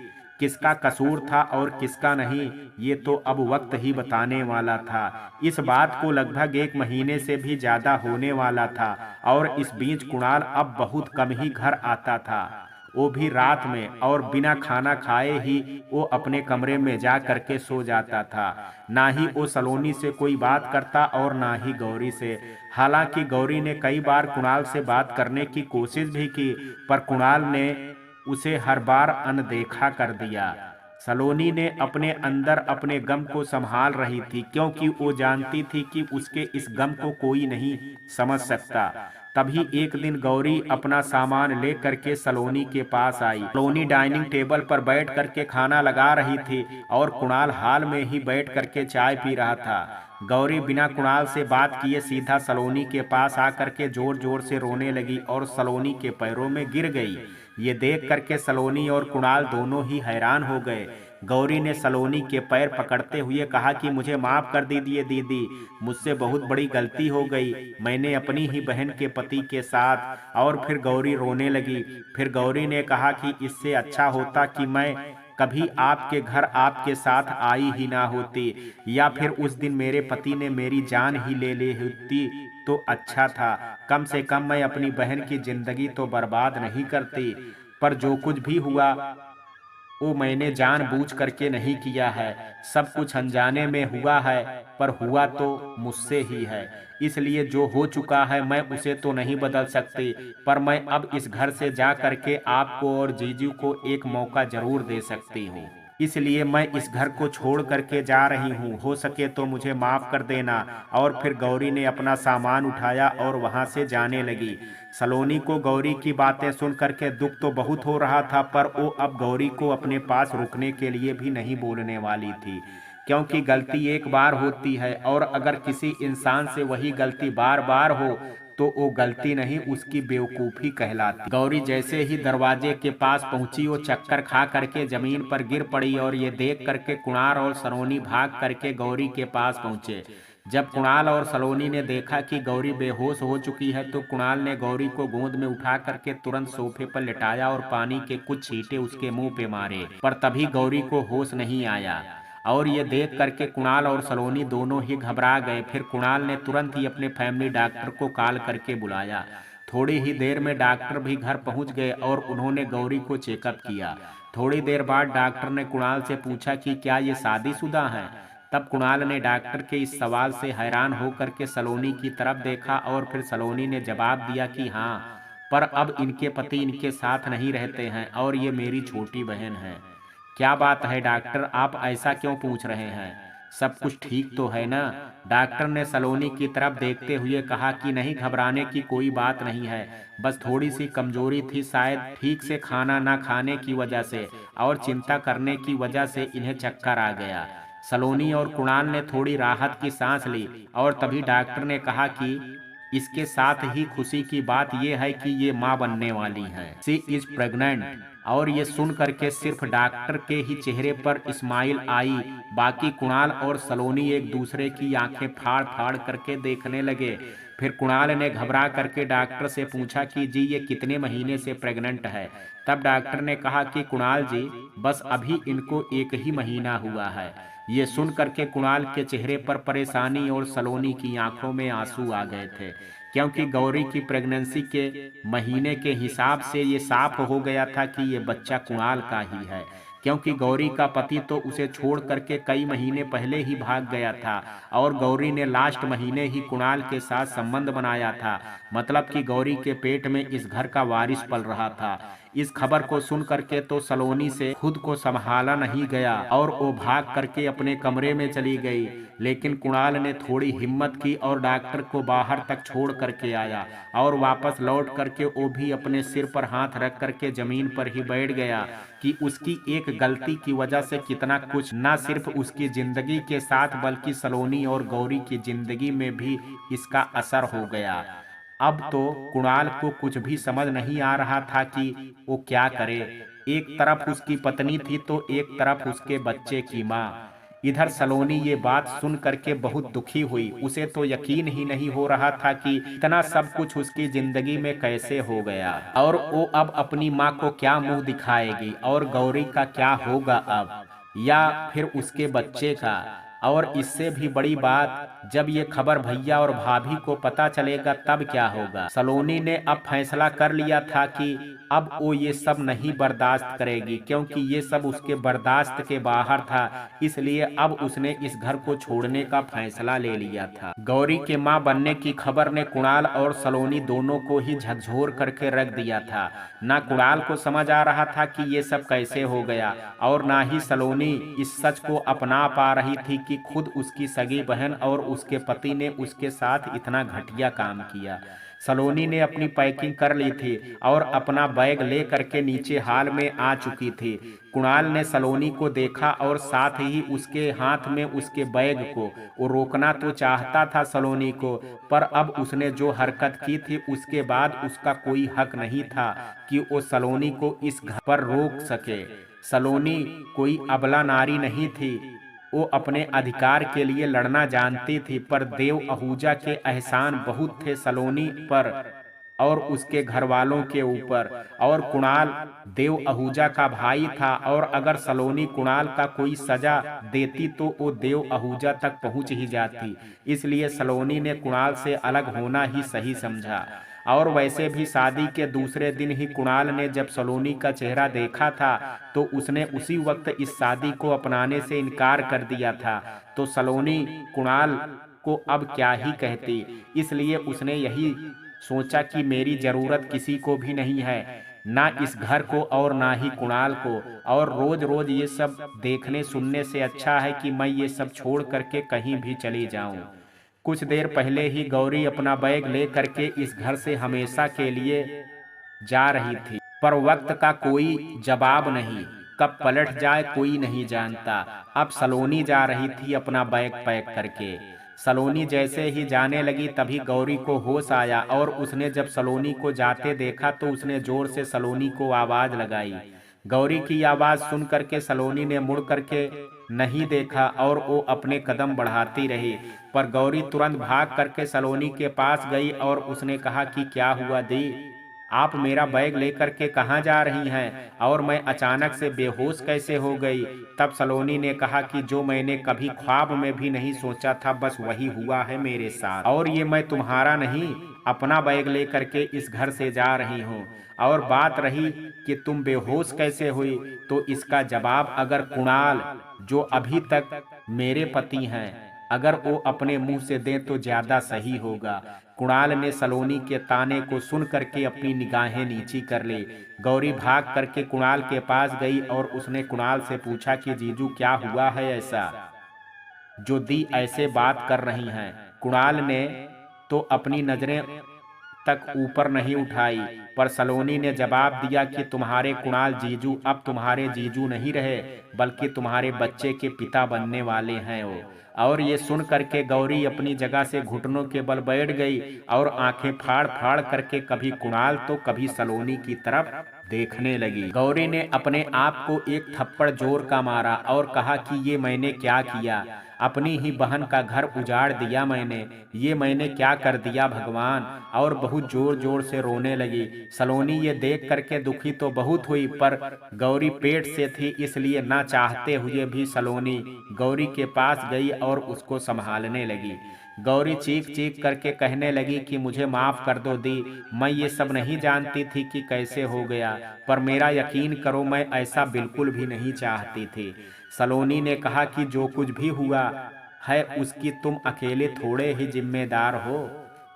किसका कसूर था और किसका नहीं, ये तो अब वक्त ही बताने वाला था। इस बात को लगभग 1 महीने से भी ज़्यादा होने वाला था और इस बीच कुणाल अब बहुत कम ही घर आता था, वो भी रात में, और बिना खाना खाए ही वो अपने कमरे में जा करके सो जाता था। ना ही वो सलोनी से कोई बात करता और ना ही गौरी से। हालांकि गौरी ने कई बार कुणाल से बात करने की कोशिश भी की, पर कुणाल ने उसे हर बार अनदेखा कर दिया। सलोनी ने अपने अंदर अपने गम को संभाल रही थी, क्योंकि वो जानती थी कि उसके इस गम को कोई नहीं समझ सकता। तभी एक दिन गौरी अपना सामान ले करके सलोनी के पास आई। सलोनी डाइनिंग टेबल पर बैठ करके खाना लगा रही थी और कुणाल हाल में ही बैठ करके चाय पी रहा था। गौरी बिना कुणाल से बात किए सीधा सलोनी के पास आकर के जोर जोर से रोने लगी और सलोनी के पैरों में गिर गई। ये देख करके सलोनी और कुणाल दोनों ही हैरान हो गए। गौरी ने सलोनी के पैर पकड़ते हुए कहा कि मुझे माफ कर दीजिए दीदी, मुझसे बहुत बड़ी गलती हो गई, मैंने अपनी ही बहन के पति के साथ। और फिर गौरी रोने लगी। फिर गौरी ने कहा कि इससे अच्छा होता कि मैं कभी आपके घर आपके साथ आई ही ना होती, या फिर उस दिन मेरे पति ने मेरी जान ही ले ली होती तो अच्छा था। कम से कम मैं अपनी बहन की जिंदगी तो बर्बाद नहीं करती। पर जो कुछ भी हुआ वो मैंने जानबूझ करके नहीं किया है, सब कुछ अनजाने में हुआ है, पर हुआ तो मुझसे ही है। इसलिए जो हो चुका है मैं उसे तो नहीं बदल सकती, पर मैं अब इस घर से जा करके आपको और जीजू को एक मौका जरूर दे सकती हूँ। इसलिए मैं इस घर को छोड़ करके जा रही हूँ, हो सके तो मुझे माफ कर देना। और फिर गौरी ने अपना सामान उठाया और वहां से जाने लगी। सलोनी को गौरी की बातें सुन करके दुख तो बहुत हो रहा था, पर वो अब गौरी को अपने पास रुकने के लिए भी नहीं बोलने वाली थी, क्योंकि गलती एक बार होती है और अगर किसी इंसान से वही गलती बार बार हो तो वो गलती नहीं, उसकी बेवकूफ़ी कहलाती। गौरी जैसे ही दरवाजे के पास पहुंची वो चक्कर खा करके जमीन पर गिर पड़ी और ये देख करके कुणाल और सलोनी भाग करके गौरी के पास पहुंचे। जब कुणाल और सलोनी ने देखा कि गौरी बेहोश हो चुकी है तो कुणाल ने गौरी को गोद में उठा करके तुरंत सोफे पर लिटाया और पानी के कुछ छींटे उसके मुंह पे मारे, पर तभी गौरी को होश नहीं आया। और ये देख करके कुणाल और सलोनी दोनों ही घबरा गए। फिर कुणाल ने तुरंत ही अपने फैमिली डॉक्टर को कॉल करके बुलाया। थोड़ी ही देर में डॉक्टर भी घर पहुंच गए और उन्होंने गौरी को चेकअप किया। थोड़ी देर बाद डॉक्टर ने कुणाल से पूछा कि क्या ये शादीशुदा हैं। तब कुणाल ने डॉक्टर के इस सवाल से हैरान होकर के सलोनी की तरफ देखा और फिर सलोनी ने जवाब दिया कि हाँ, पर अब इनके पति इनके साथ नहीं रहते हैं और ये मेरी छोटी बहन है। क्या बात है डॉक्टर, आप ऐसा क्यों पूछ रहे हैं? सब कुछ ठीक तो है ना? डॉक्टर ने सलोनी की तरफ देखते हुए कहा कि नहीं, घबराने की कोई बात नहीं है, बस थोड़ी सी कमजोरी थी, शायद ठीक से खाना ना खाने की वजह से और चिंता करने की वजह से इन्हें चक्कर आ गया। सलोनी और कुणाल ने थोड़ी राहत की सांस ली और तभी डॉक्टर ने कहा कि इसके साथ ही खुशी की बात यह है कि ये माँ बनने वाली है, शी इज प्रेग्नेंट। और ये सुन करके सिर्फ डॉक्टर के ही चेहरे पर स्माइल आई, बाकी कुणाल और सलोनी एक दूसरे की आंखें फाड़ फाड़ करके देखने लगे। फिर कुणाल ने घबरा करके डॉक्टर से पूछा कि जी ये कितने महीने से प्रेग्नेंट है? तब डॉक्टर ने कहा कि कुणाल जी, बस अभी इनको 1 ही महीना हुआ है। ये सुन करके कुणाल के चेहरे पर परेशानी और सलोनी की आंखों में आंसू आ गए थे, क्योंकि गौरी की प्रेगनेंसी के महीने के हिसाब से ये साफ हो गया था कि ये बच्चा कुणाल का ही है, क्योंकि गौरी का पति तो उसे छोड़ करके कई महीने पहले ही भाग गया था और गौरी ने लास्ट महीने ही कुणाल के साथ संबंध बनाया था। मतलब कि गौरी के पेट में इस घर का वारिस पल रहा था। इस खबर को सुन करके तो सलोनी से खुद को संभाला नहीं गया और वो भाग करके अपने कमरे में चली गई, लेकिन कुणाल ने थोड़ी हिम्मत की और डॉक्टर को बाहर तक छोड़ करके आया और वापस लौट करके वो भी अपने सिर पर हाथ रख करके जमीन पर ही बैठ गया कि उसकी एक गलती की वजह से कितना कुछ न सिर्फ उसकी जिंदगी के साथ बल्कि सलोनी और गौरी की जिंदगी में भी इसका असर हो गया। अब तो कुणाल को कुछ भी समझ नहीं आ रहा था कि वो क्या करे। एक तरफ उसकी पत्नी थी तो एक तरफ उसके बच्चे की माँ। इधर सलोनी ये बात सुन करके बहुत दुखी हुई। उसे तो यकीन ही नहीं हो रहा था कि इतना सब कुछ उसकी जिंदगी में कैसे हो गया और वो अब अपनी माँ को क्या मुंह दिखाएगी और गौरी का क्या होगा अब, या फिर उसके बच्चे का। और इससे भी बड़ी बात, जब ये खबर भैया और भाभी को पता चलेगा तब क्या होगा। सलोनी ने अब फैसला कर लिया था कि अब वो ये सब नहीं बर्दाश्त करेगी, क्योंकि ये सब उसके बर्दाश्त के बाहर था। इसलिए अब उसने इस घर को छोड़ने का फैसला ले लिया था। गौरी के माँ बनने की खबर ने कुणाल और सलोनी दोनों को ही झकझोर करके रख दिया था। ना कुणाल को समझ आ रहा था कि ये सब कैसे हो गया और ना ही सलोनी इस सच को अपना पा रही थी कि खुद उसकी सगी बहन और उसके पति ने उसके साथ इतना घटिया काम किया। सलोनी ने अपनी पैकिंग कर ली थी और अपना बैग ले करके नीचे हॉल में आ चुकी थी। कुणाल ने सलोनी को देखा और साथ ही उसके हाथ में उसके बैग को। वो रोकना तो चाहता था सलोनी को, पर अब उसने जो हरकत की थी उसके बाद उसका कोई हक नहीं था कि वो सलोनी को इस घर पर रोक सके। सलोनी कोई अबला नारी नहीं थी, वो अपने अधिकार के लिए लड़ना जानती थी, पर देव आहूजा के एहसान बहुत थे सलोनी पर और उसके घर वालों के ऊपर। और कुणाल देव आहूजा का भाई था और अगर सलोनी कुणाल का कोई सजा देती तो वो देव आहूजा तक पहुंच ही जाती। इसलिए सलोनी ने कुणाल से अलग होना ही सही समझा। और वैसे भी शादी के दूसरे दिन ही कुणाल ने जब सलोनी का चेहरा देखा था तो उसने उसी वक्त इस शादी को अपनाने से इनकार कर दिया था। तो सलोनी कुणाल को अब क्या ही कहती। इसलिए उसने यही सोचा कि मेरी जरूरत किसी को भी नहीं है, ना इस घर को और ना ही कुणाल को। और रोज रोज ये सब देखने सुनने से अच्छा है कि मैं ये सब छोड़ करके कहीं भी चली जाऊं। कुछ देर पहले ही गौरी अपना बैग ले करके इस घर से हमेशा के लिए जा रही थी, पर वक्त का कोई जवाब नहीं, कब पलट जाए कोई नहीं जानता। अब सलोनी जा रही थी अपना बैग पैक करके। सलोनी जैसे ही जाने लगी तभी गौरी को होश आया और उसने जब सलोनी को जाते देखा तो उसने जोर से सलोनी को आवाज लगाई। गौरी की आवाज सुन करके सलोनी ने मुड़ करके नहीं देखा और वो अपने कदम बढ़ाती रही, पर गौरी तुरंत भाग करके सलोनी के पास गई और उसने कहा कि क्या हुआ दी, आप मेरा बैग लेकर के कहाँ जा रही हैं और मैं अचानक से बेहोश कैसे हो गई। तब सलोनी ने कहा कि जो मैंने कभी ख्वाब में भी नहीं सोचा था बस वही हुआ है मेरे साथ, और ये मैं तुम्हारा नहीं अपना बैग लेकर के इस घर से जा रही हूँ। और बात रही कि तुम बेहोश कैसे हुई, तो इसका जवाब अगर कुणाल, जो अभी तक मेरे पति हैं, अगर वो अपने मुंह से दें तो ज्यादा सही होगा। कुणाल ने सलोनी के ताने को सुन करके अपनी निगाहें नीची कर ली। गौरी भाग करके कुणाल के पास गई और उसने कुणाल से पूछा कि जीजू क्या हुआ है ऐसा। जो दी ऐसे बात कर रही हैं। कुणाल ने तो अपनी नजरें तक ऊपर नहीं उठाई, पर सलोनी ने जवाब दिया कि तुम्हारे कुणाल जीजू अब तुम्हारे जीजू नहीं रहे, बल्कि तुम्हारे बच्चे के पिता बनने वाले हैं वो। और ये सुन करके गौरी अपनी जगह से घुटनों के बल बैठ गई और आंखें फाड़ फाड़ करके कभी कुणाल तो कभी सलोनी की तरफ देखने लगी। गौरी ने अपने आप को एक थप्पड़ जोर का मारा और कहा कि ये मैंने क्या किया, अपनी ही बहन का घर उजाड़ दिया मैंने, ये मैंने क्या कर दिया भगवान। और बहुत जोर जोर से रोने लगी। सलोनी ये देख करके दुखी तो बहुत हुई, पर गौरी पेट से थी इसलिए ना चाहते हुए भी सलोनी गौरी के पास गई और उसको संभालने लगी। गौरी चीख चीख करके कहने लगी कि मुझे माफ कर दो दी, मैं ये सब नहीं जानती थी कि कैसे हो गया, पर मेरा यकीन करो मैं ऐसा बिल्कुल भी नहीं चाहती थी। सलोनी ने कहा कि जो कुछ भी हुआ है उसकी तुम अकेले थोड़े ही जिम्मेदार हो,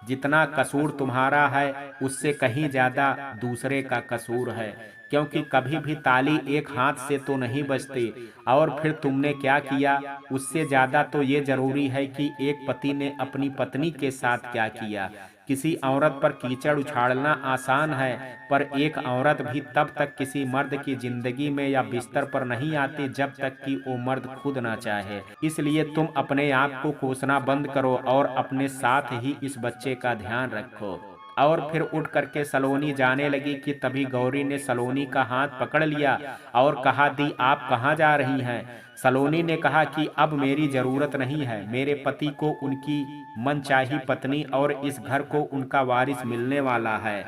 जितना कसूर तुम्हारा है उससे कहीं ज्यादा दूसरे का कसूर है, क्योंकि कभी भी ताली एक हाथ से तो नहीं बजती। और फिर तुमने क्या किया उससे ज्यादा तो ये जरूरी है कि एक पति ने अपनी पत्नी के साथ क्या किया। किसी औरत पर कीचड़ उछालना आसान है, पर एक औरत भी तब तक किसी मर्द की जिंदगी में या बिस्तर पर नहीं आती जब तक कि वो मर्द खुद ना चाहे। इसलिए तुम अपने आप को कोसना बंद करो और अपने साथ ही इस बच्चे का ध्यान रखो। और फिर उठ करके सलोनी जाने लगी कि तभी गौरी ने सलोनी का हाथ पकड़ लिया और कहा दी आप कहाँ जा रही हैं। सलोनी ने कहा कि अब मेरी जरूरत नहीं है, मेरे पति को उनकी मनचाही पत्नी और इस घर को उनका वारिस मिलने वाला है,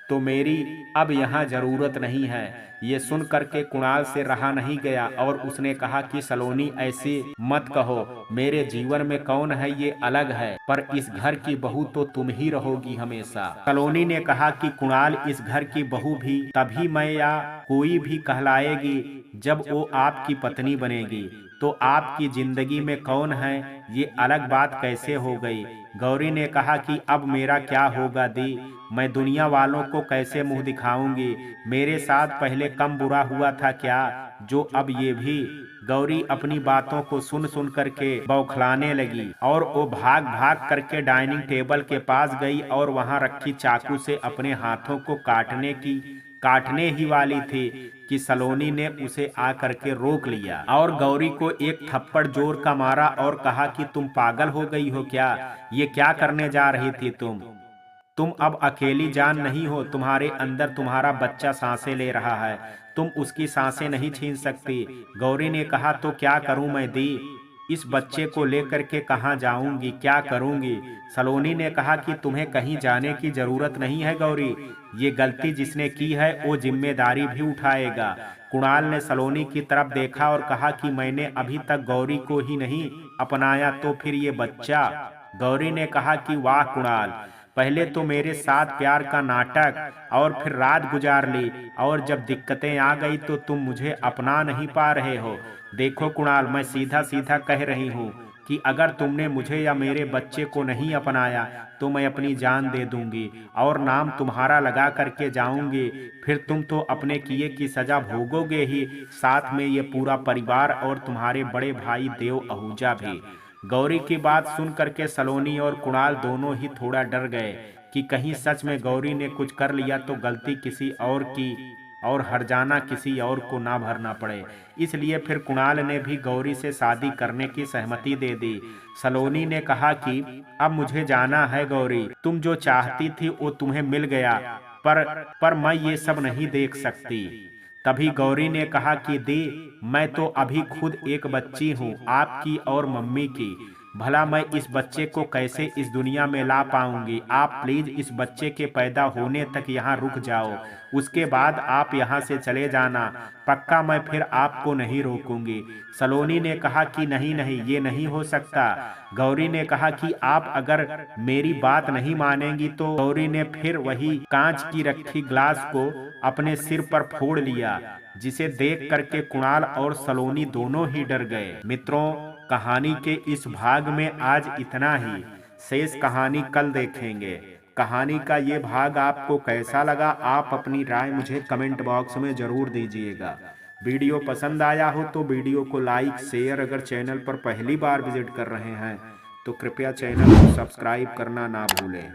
तो मेरी अब यहाँ जरूरत नहीं है। ये सुन करके कुणाल से रहा नहीं गया और उसने कहा कि सलोनी ऐसे मत कहो, मेरे जीवन में कौन है ये अलग है, पर इस घर की बहू तो तुम ही रहोगी हमेशा। सलोनी ने कहा कि कुणाल इस घर की बहू भी तभी मैं या कोई भी कहलाएगी जब वो आपकी पत्नी बनेगी, तो आपकी जिंदगी में कौन है ये अलग बात कैसे हो गई। गौरी ने कहा कि अब मेरा क्या होगा दी, मैं दुनिया वालों को कैसे मुंह दिखाऊंगी, मेरे साथ पहले कम बुरा हुआ था क्या जो अब ये भी। गौरी अपनी बातों को सुन सुन करके बौखलाने लगी और वो भाग भाग करके डाइनिंग टेबल के पास गई और वहां रखी चाकू से अपने हाथों को काटने ही वाली थी कि सलोनी ने उसे आकर के रोक लिया और गौरी को एक थप्पड़ जोर का मारा और कहा कि तुम पागल हो गई हो क्या, ये क्या करने जा रही थी तुम अब अकेली जान नहीं हो, तुम्हारे अंदर तुम्हारा बच्चा सांसें ले रहा है, तुम उसकी सांसें नहीं छीन सकती। गौरी ने कहा तो क्या करूं मैं दी, इस बच्चे को लेकर के कहाँ जाऊंगी, क्या करूंगी। सलोनी ने कहा कि तुम्हें कहीं जाने की जरूरत नहीं है गौरी, ये गलती जिसने की है वो जिम्मेदारी भी उठाएगा। कुणाल ने सलोनी की तरफ देखा और कहा कि मैंने अभी तक गौरी को ही नहीं अपनाया तो फिर ये बच्चा। गौरी ने कहा कि वाह कुणाल, पहले तो मेरे साथ प्यार का नाटक और फिर रात गुजार ली, और जब दिक्कतें आ गई तो तुम मुझे अपना नहीं पा रहे हो। देखो कुणाल, मैं सीधा सीधा कह रही हूँ कि अगर तुमने मुझे या मेरे बच्चे को नहीं अपनाया तो मैं अपनी जान दे दूंगी और नाम तुम्हारा लगा करके जाऊंगी, फिर तुम तो अपने किए की सजा भोगोगे ही, साथ में ये पूरा परिवार और तुम्हारे बड़े भाई देव आहूजा भी। गौरी की बात सुन करके सलोनी और कुणाल दोनों ही थोड़ा डर गए कि कहीं सच में गौरी ने कुछ कर लिया तो गलती किसी और की और हर्जाना किसी और को ना भरना पड़े। इसलिए फिर कुणाल ने भी गौरी से शादी करने की सहमति दे दी। सलोनी ने कहा कि अब मुझे जाना है गौरी, तुम जो चाहती थी वो तुम्हें मिल गया, पर मैं ये सब नहीं देख सकती। तभी गौरी ने कहा कि दी, मैं तो अभी खुद एक बच्ची हूँ आपकी और मम्मी की, भला मैं इस बच्चे को कैसे इस दुनिया में ला पाऊंगी। आप प्लीज इस बच्चे के पैदा होने तक यहाँ रुक जाओ, उसके बाद आप यहाँ से चले जाना, पक्का मैं फिर आपको नहीं रोकूंगी। सलोनी ने कहा कि नहीं नहीं, ये नहीं हो सकता। गौरी ने कहा कि आप अगर मेरी बात नहीं मानेंगी तो गौरी ने फिर वही कांच की रखी ग्लास को अपने सिर पर फोड़ लिया, जिसे देख करके कुणाल और सलोनी दोनों ही डर गए। मित्रों, कहानी के इस भाग में आज इतना ही, शेष कहानी कल देखेंगे। कहानी का ये भाग आपको कैसा लगा, आप अपनी राय मुझे कमेंट बॉक्स में जरूर दीजिएगा। वीडियो पसंद आया हो तो वीडियो को लाइक शेयर, अगर चैनल पर पहली बार विजिट कर रहे हैं तो कृपया चैनल को सब्सक्राइब करना ना भूलें।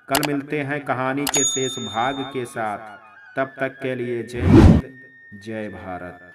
कल मिलते हैं कहानी के शेष भाग के साथ, तब तक के लिए जय हिंद, जय भारत।